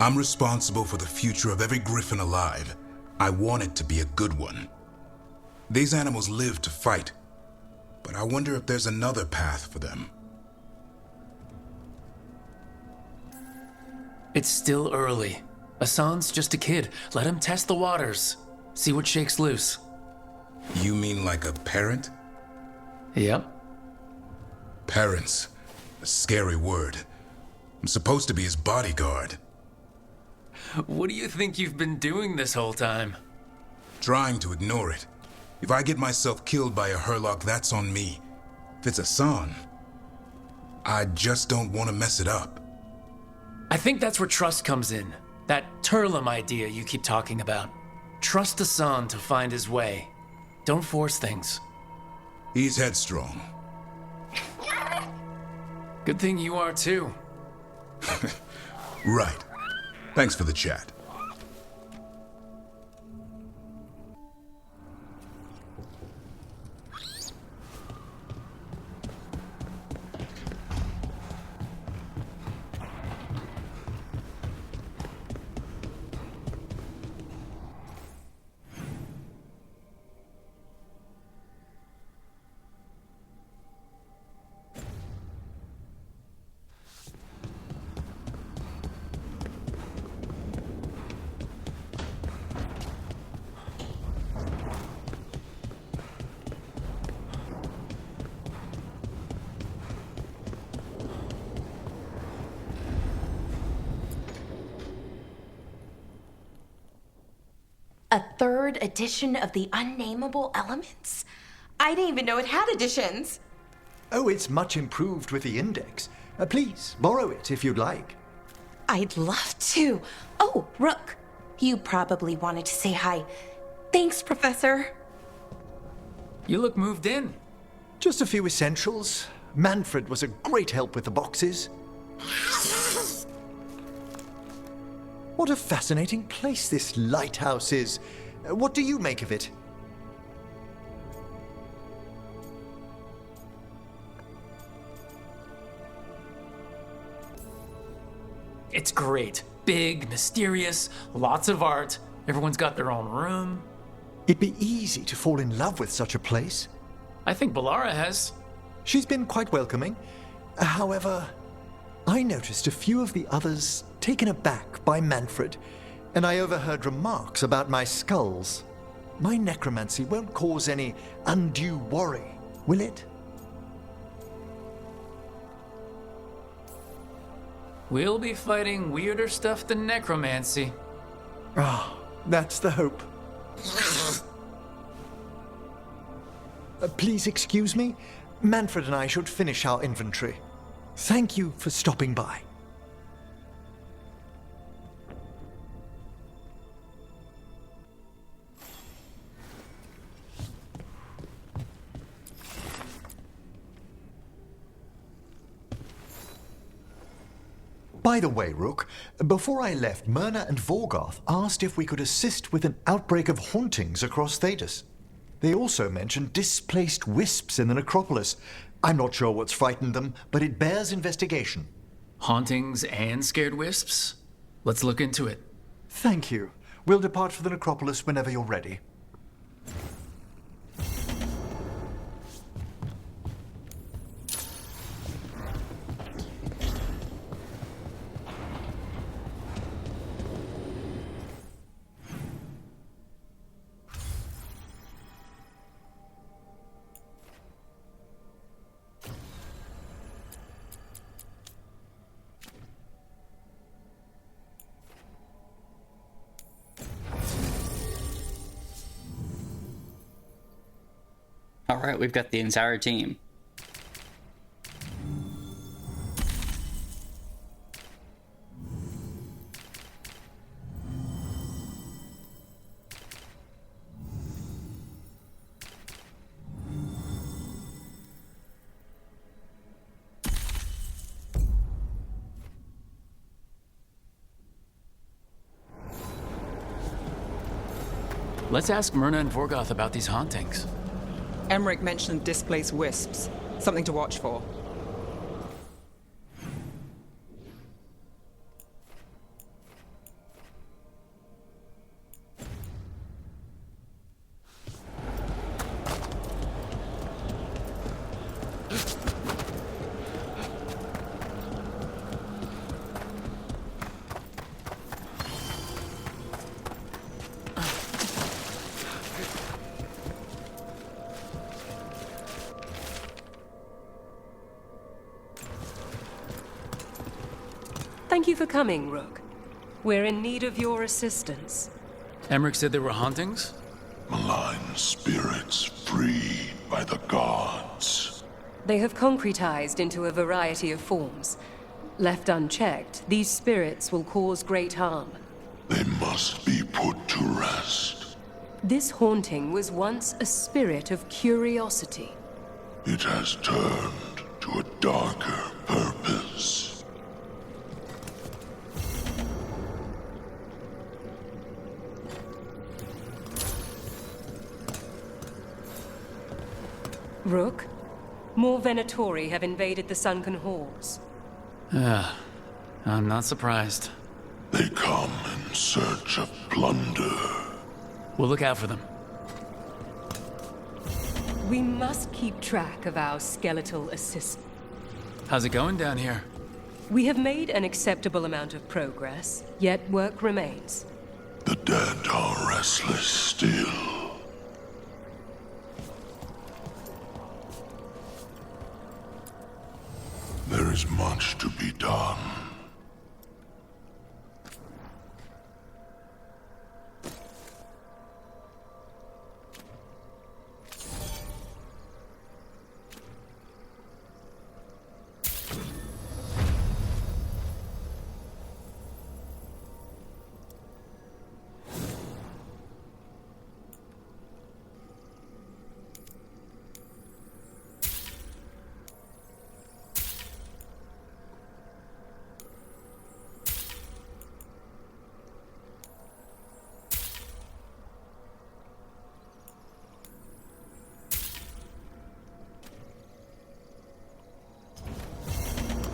I'm responsible for the future of every griffin alive. I want it to be a good one. These animals live to fight, but I wonder if there's another path for them. It's still early. Hassan's just a kid. Let him test the waters. See what shakes loose. You mean like a parent? Yep. Parents. A scary word. I'm supposed to be his bodyguard. What do you think you've been doing this whole time? Trying to ignore it. If I get myself killed by a Herlock, that's on me. If it's Hassan, I just don't want to mess it up. I think that's where trust comes in. That Turlum idea you keep talking about. Trust Hassan to find his way. Don't force things. He's headstrong. Good thing you are too. Right. Thanks for the chat. A third edition of the Unnameable Elements? I didn't even know it had editions. Oh, it's much improved with the index. Please, borrow it if you'd like. I'd love to. Oh, Rook, you probably wanted to say hi. Thanks, Professor. You look moved in. Just a few essentials. Manfred was a great help with the boxes. What a fascinating place this lighthouse is. What do you make of it? It's great. Big, mysterious, lots of art. Everyone's got their own room. It'd be easy to fall in love with such a place. I think Balara has. She's been quite welcoming. However, I noticed a few of the others taken aback by Manfred, and I overheard remarks about my skulls. My necromancy won't cause any undue worry, will it? We'll be fighting weirder stuff than necromancy. Ah, that's the hope. Please excuse me. Manfred and I should finish our inventory. Thank you for stopping by. By the way, Rook, before I left, Myrna and Vorgoth asked if we could assist with an outbreak of hauntings across Thedas. They also mentioned displaced wisps in the necropolis. I'm not sure what's frightened them, but it bears investigation. Hauntings and scared wisps? Let's look into it. Thank you. We'll depart for the necropolis whenever you're ready. Alright, we've got the entire team. Let's ask Myrna and Vorgoth about these hauntings. Emmerich mentioned displaced wisps. Something to watch for. Thank you for coming, Rook. We're in need of your assistance. Emmerich said there were hauntings? Malign spirits freed by the gods. They have concretized into a variety of forms. Left unchecked, these spirits will cause great harm. They must be put to rest. This haunting was once a spirit of curiosity. It has turned to a darker purpose. Rook, more Venatori have invaded the sunken halls. I'm not surprised. They come in search of plunder. We'll look out for them. We must keep track of our skeletal assistant. How's it going down here? We have made an acceptable amount of progress, yet work remains. The dead are restless still. There is much to be done.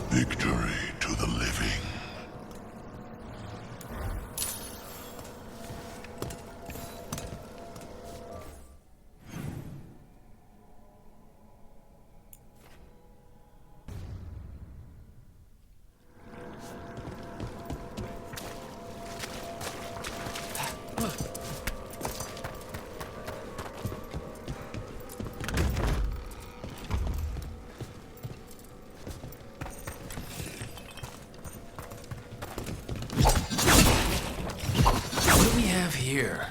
Victory to the living. Here.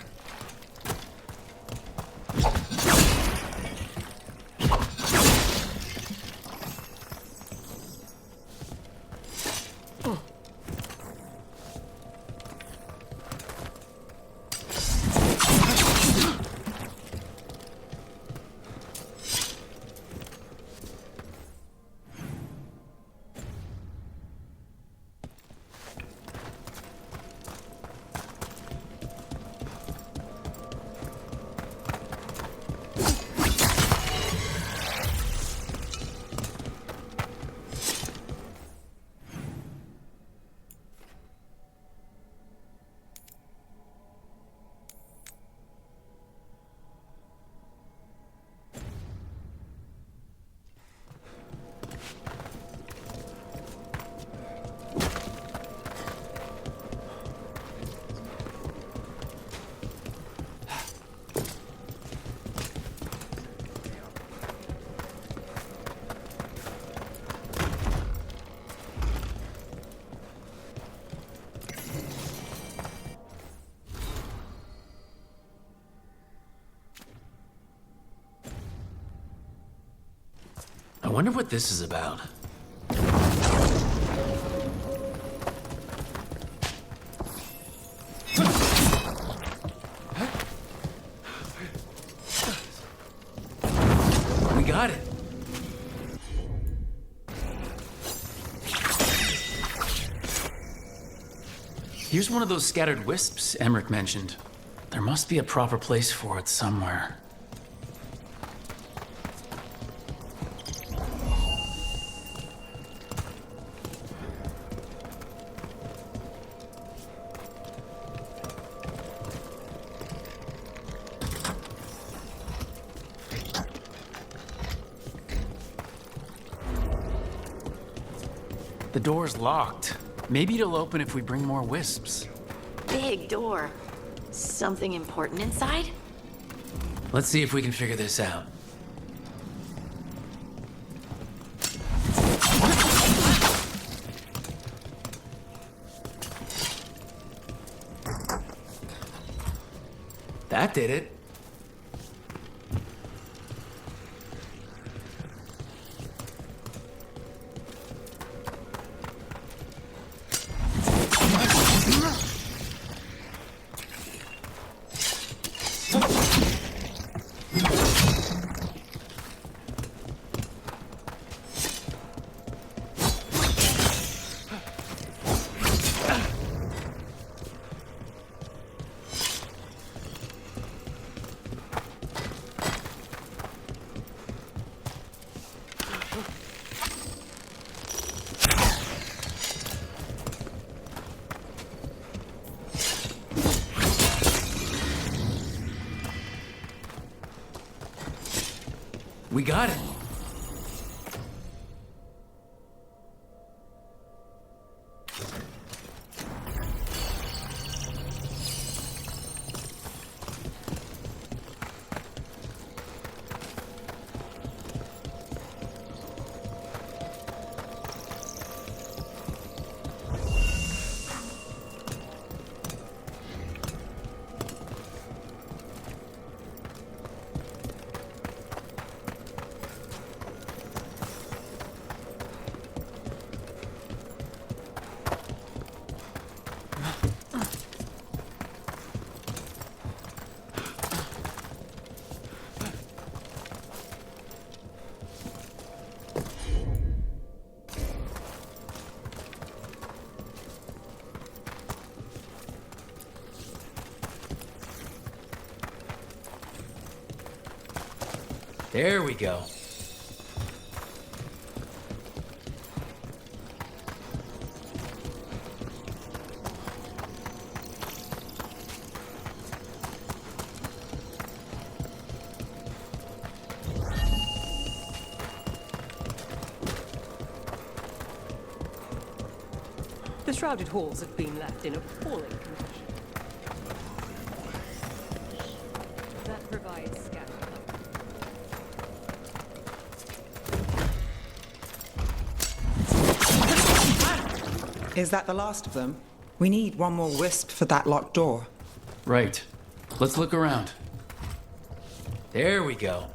wonder what this is about. We got it. Here's one of those scattered wisps Emmerich mentioned. There must be a proper place for it somewhere. The door's locked. Maybe it'll open if we bring more wisps. Big door. Something important inside? Let's see if we can figure this out. That did it. We got it. There we go. The shrouded halls have been left in appalling condition. That provides scatter. Is that the last of them? We need one more wisp for that locked door. Right. Let's look around. There we go.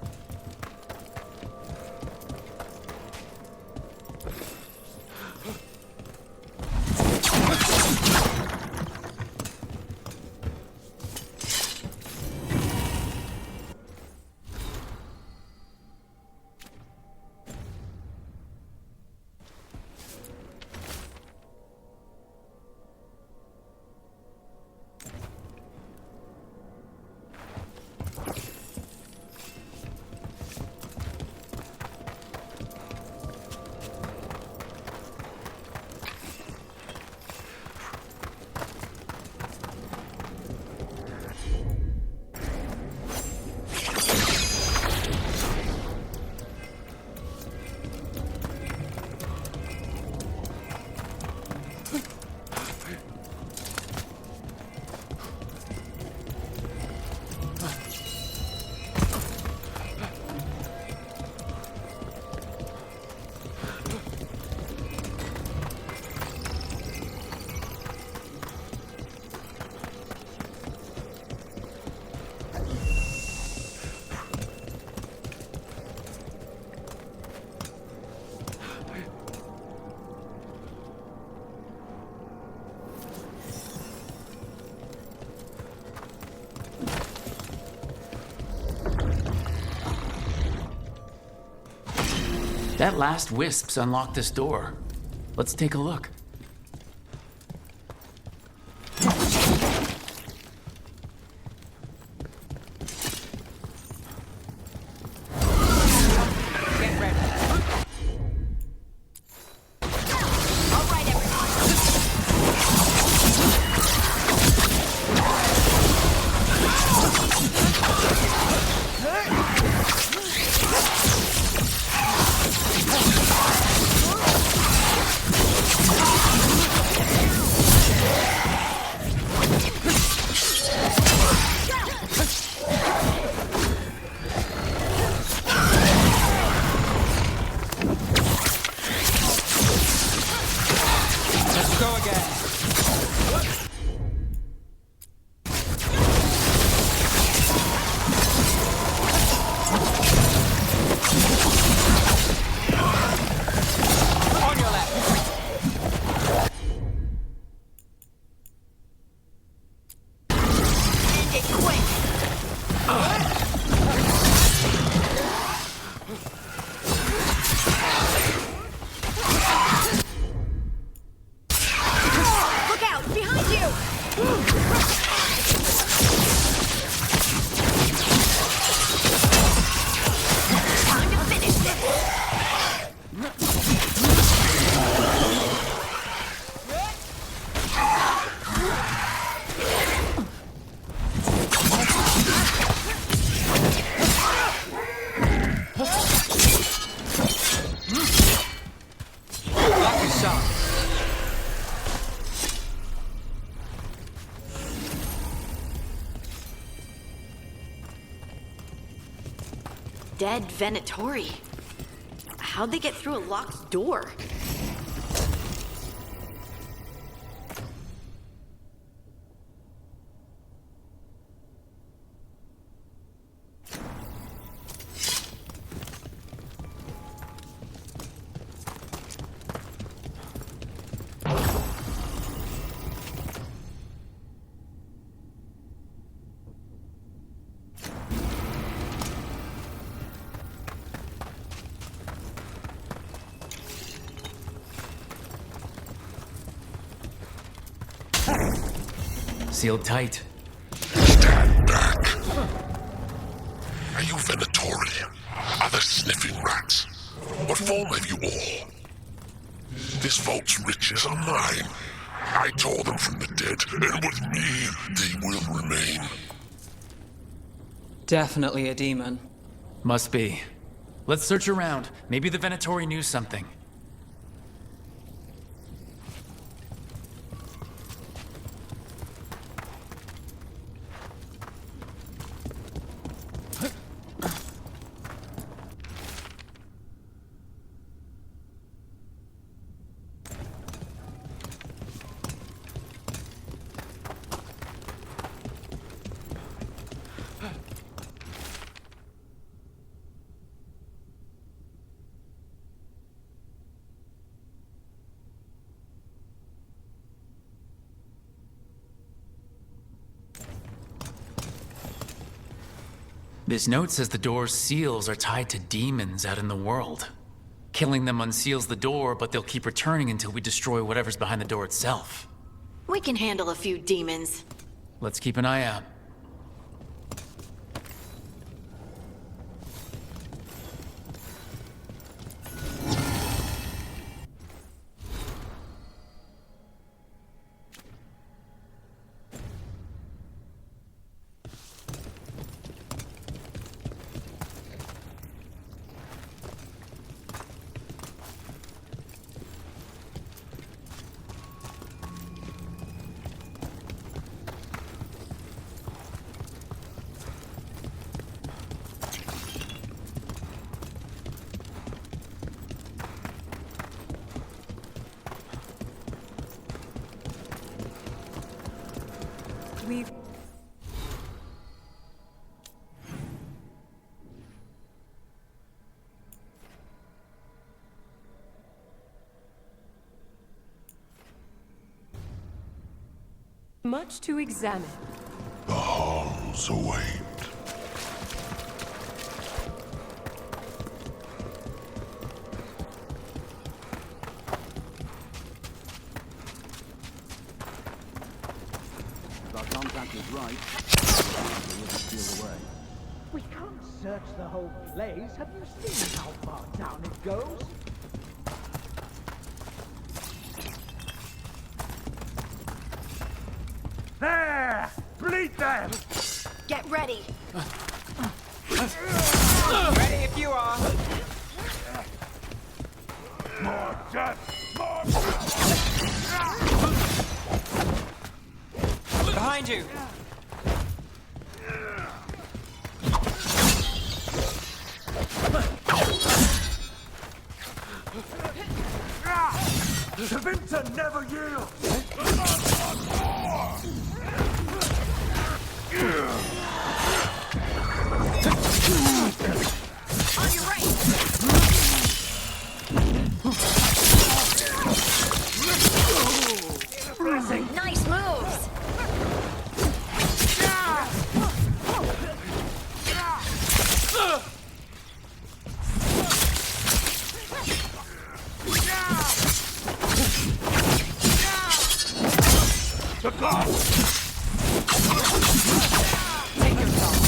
That last wisp's unlocked this door. Let's take a look. Dead Venatori. How'd they get through a locked door? Sealed tight. Stand back. Are you Venatori? Are there sniffing rats? What form have you all? This vault's riches are mine. I tore them from the dead, and with me, they will remain. Definitely a demon. Must be. Let's search around. Maybe the Venatori knew something. This note says the door's seals are tied to demons out in the world. Killing them unseals the door, but they'll keep returning until we destroy whatever's behind the door itself. We can handle a few demons. Let's keep an eye out. We've... Much to examine. The halls await. If our contact is right, we'll be sealed away. We can't search the whole place. Have you seen how far down it goes? There! Bleed them! Get ready. Ready if you are. More death! More Behind you! Winter never yields! On your right. Nice moves. The gods! Take your time.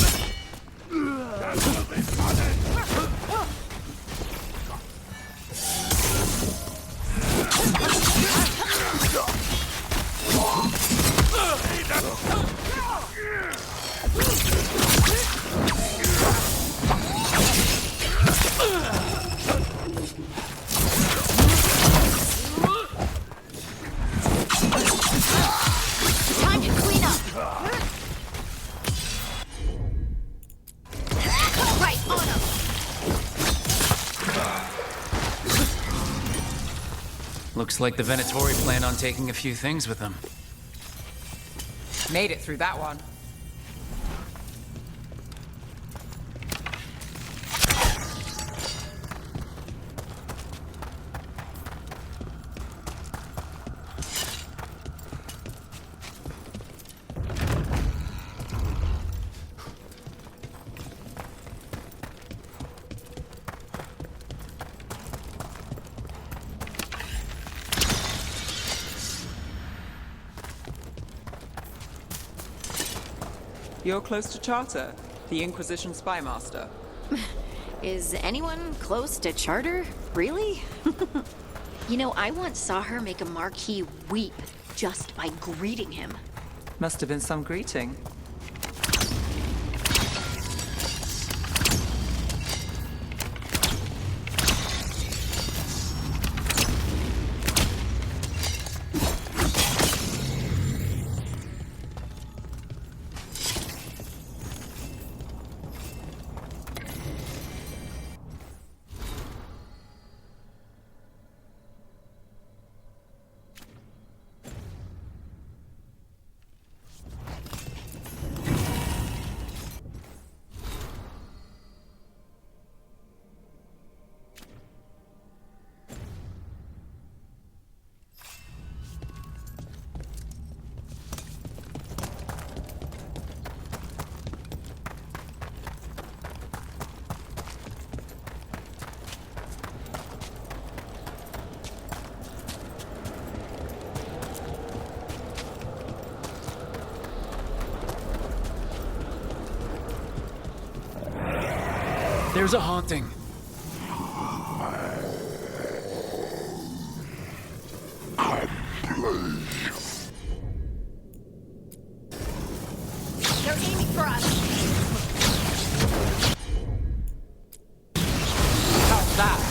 Time to clean up. Right on him. Looks like the Venatori plan on taking a few things with them. Made it through that one. You're close to Charter, the Inquisition spy master. Is anyone close to Charter? Really? You know, I once saw her make a Marquis weep just by greeting him. Must have been some greeting. There's a haunting. They're aiming for us. How's that?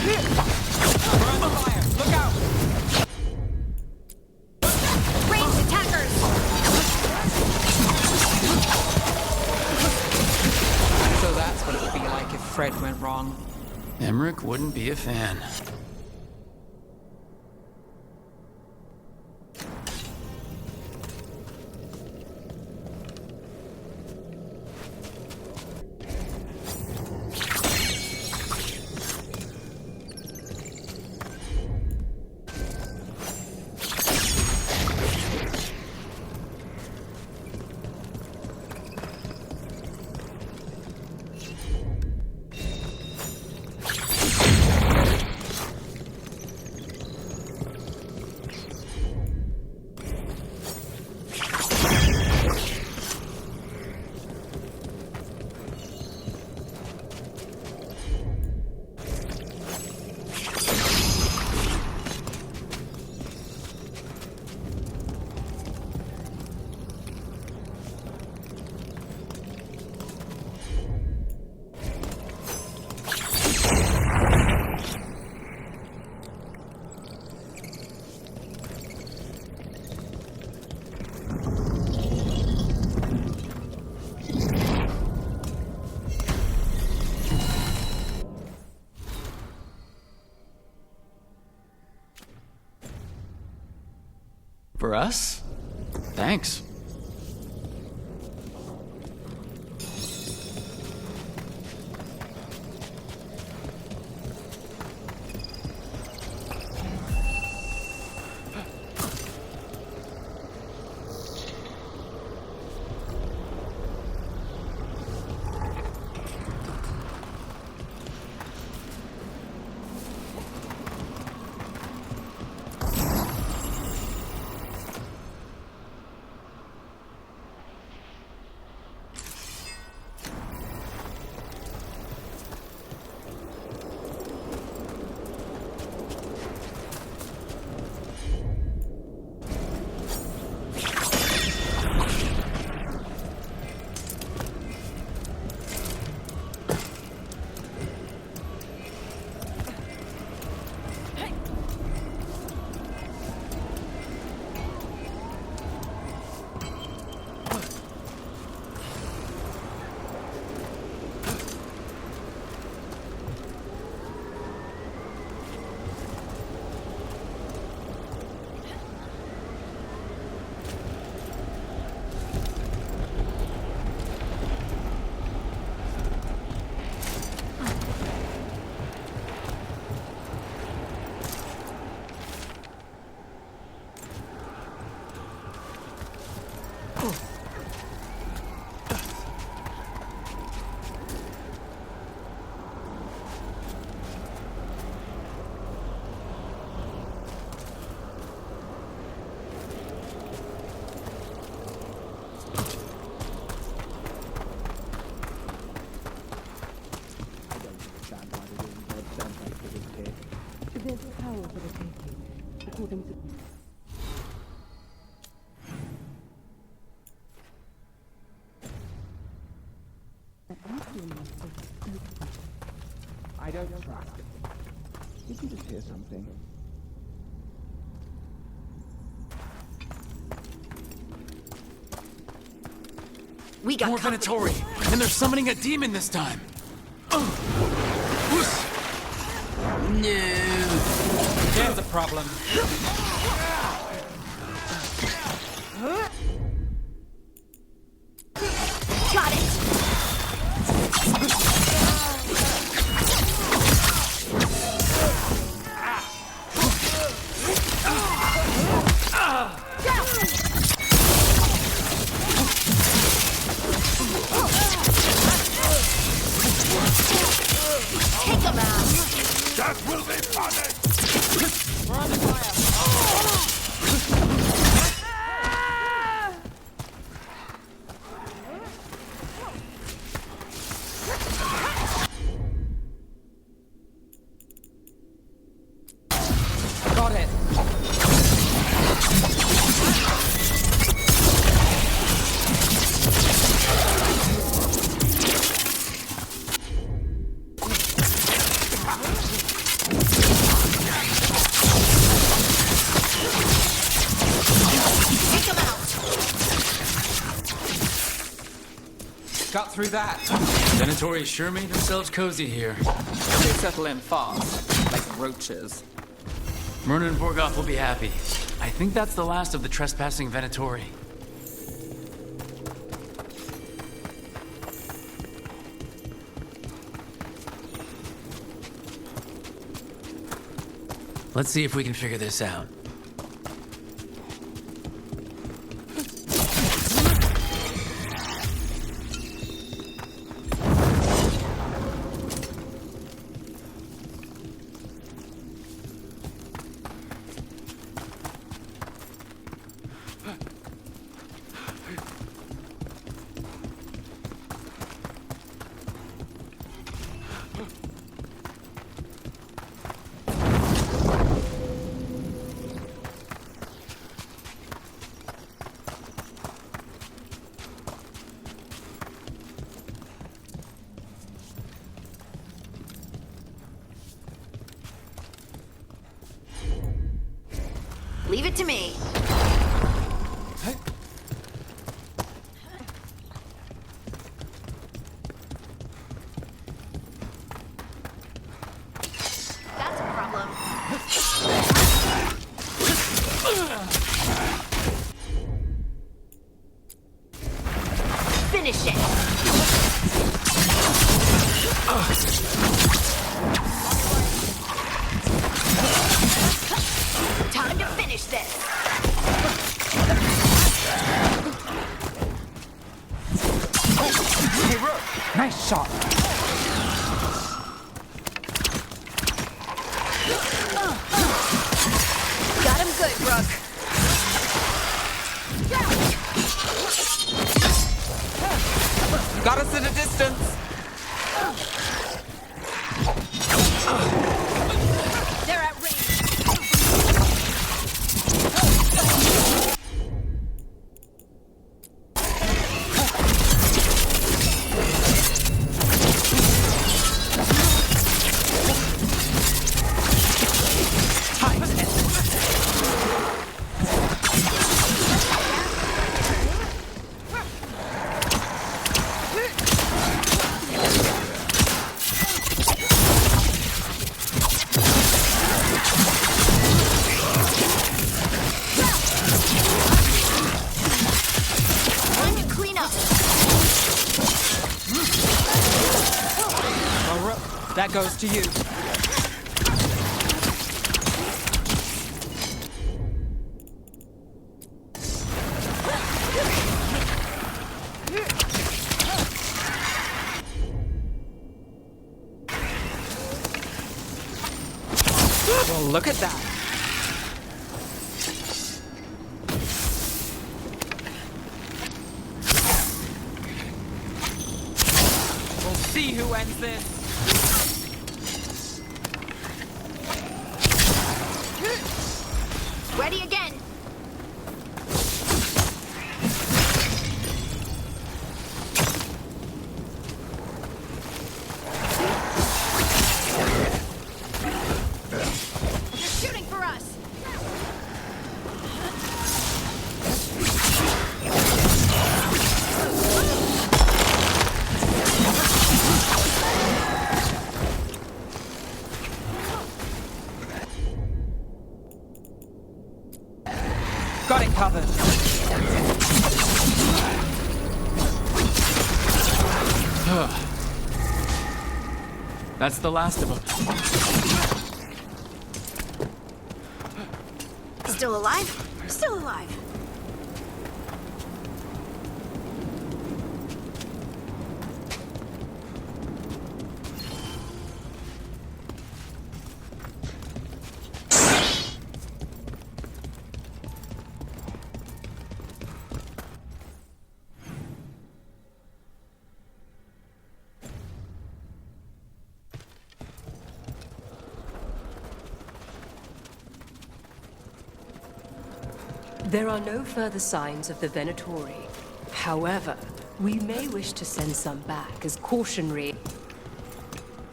Ranged attackers! So that's what it would be like if Fred went wrong. Emmerich wouldn't be a fan. For us? Thanks. I don't trust it. Did you just hear something? We got more Venatori, and they're summoning a demon this time. No. There's a problem. Got it! Take them out! That will be punished! We're under fire! Got it. got through that. Venatori sure made themselves cozy here. They settle in fast, like roaches. Myrna and Vorgoth will be happy. I think that's the last of the trespassing Venatori. Let's see if we can figure this out. Leave it to me. That's a problem. Finish it. Time to finish this. Hey, Rook, nice shot. Got him good, Rook. Got us at a distance. They're at range. Time to clean up. Well, Rook, that goes to you. Well, look at that. We'll see who ends this. Ready again. They're shooting for us. Got it covered. That's the last of them. Still alive? Still alive. There are no further signs of the Venatori. However, we may wish to send some back as cautionary.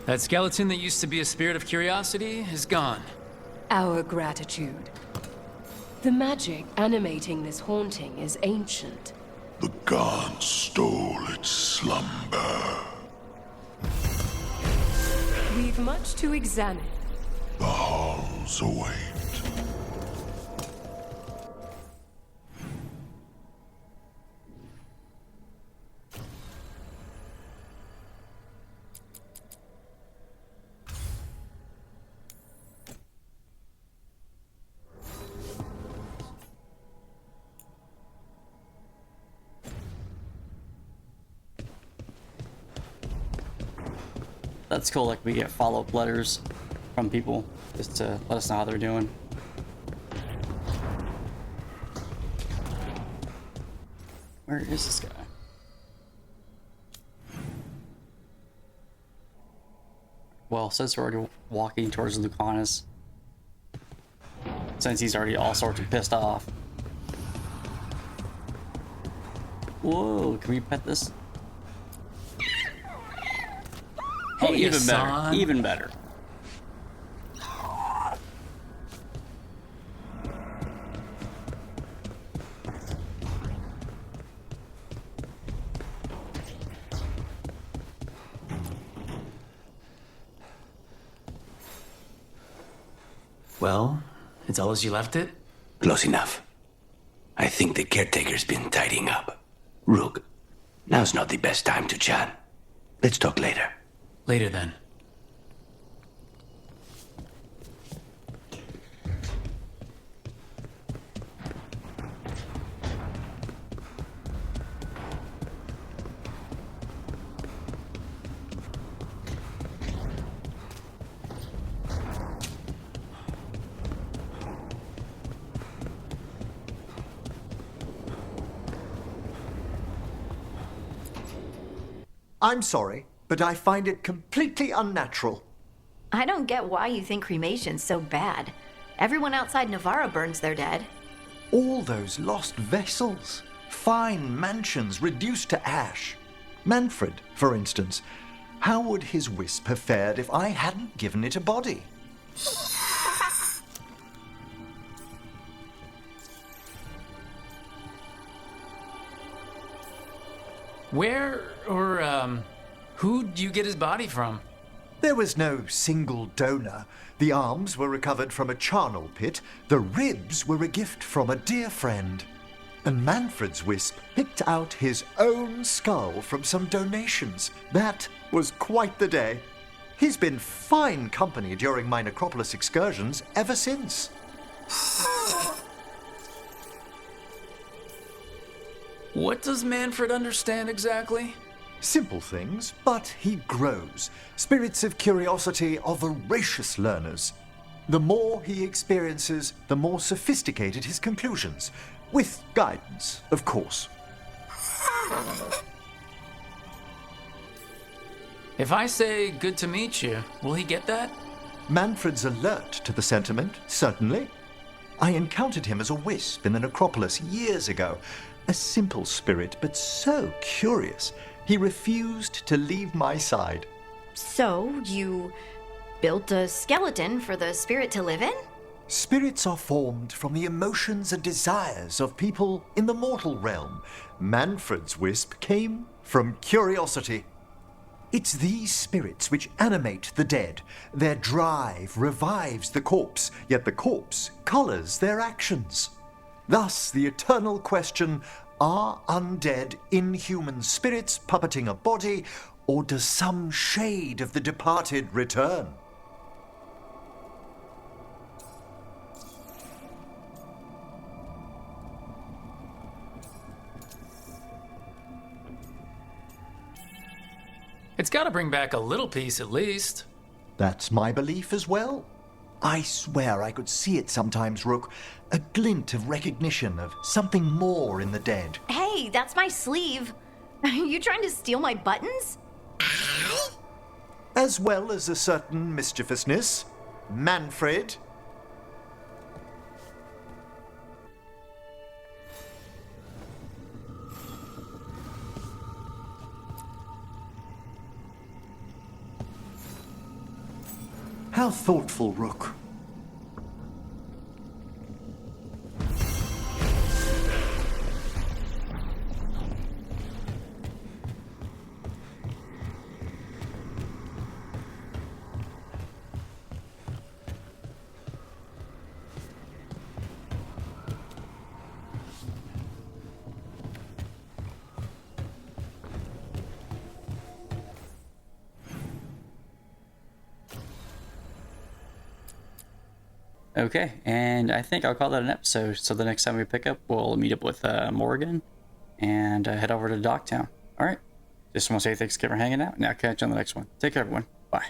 That skeleton that used to be a spirit of curiosity is gone. Our gratitude. The magic animating this haunting is ancient. The gods stole its slumber. We've much to examine. The halls await. That's cool, like we get follow-up letters from people just to let us know how they're doing. Where is this guy? Well, since we're already walking towards Lucanus, since he's already all sorts of pissed off. Whoa, can we pet this? Oh, Hey, even better. Hassan. Even better. Well, it's all as you left it? Close enough. I think the caretaker's been tidying up. Rook, now's not the best time to chat. Let's talk later. Later then. I'm sorry, but I find it completely unnatural. I don't get why you think cremation's so bad. Everyone outside Navarra burns their dead. All those lost vessels, fine mansions reduced to ash. Manfred, for instance, how would his wisp have fared if I hadn't given it a body? Where or, who'd you get his body from? There was no single donor. The arms were recovered from a charnel pit. The ribs were a gift from a dear friend. And Manfred's wisp picked out his own skull from some donations. That was quite the day. He's been fine company during my necropolis excursions ever since. What does Manfred understand exactly? Simple things, but he grows. Spirits of curiosity are voracious learners. The more he experiences, the more sophisticated his conclusions. With guidance, of course. If I say good to meet you, will he get that? Manfred's alert to the sentiment, certainly. I encountered him as a wisp in the necropolis years ago. A simple spirit, but so curious. He refused to leave my side. So, you built a skeleton for the spirit to live in? Spirits are formed from the emotions and desires of people in the mortal realm. Manfred's wisp came from curiosity. It's these spirits which animate the dead. Their drive revives the corpse, yet the corpse colors their actions. Thus, the eternal question, are undead inhuman spirits puppeting a body, or does some shade of the departed return? It's got to bring back a little peace at least. That's my belief as well. I swear I could see it sometimes, Rook. A glint of recognition of something more in the dead. Hey, that's my sleeve. Are you trying to steal my buttons? As well as a certain mischievousness. Manfred. How thoughtful, Rook. Okay, and I think I'll call that an episode. So the next time we pick up, we'll meet up with Morgan and head over to Docktown. All right. Just want to say thanks again for hanging out, and I'll catch you on the next one. Take care, everyone. Bye.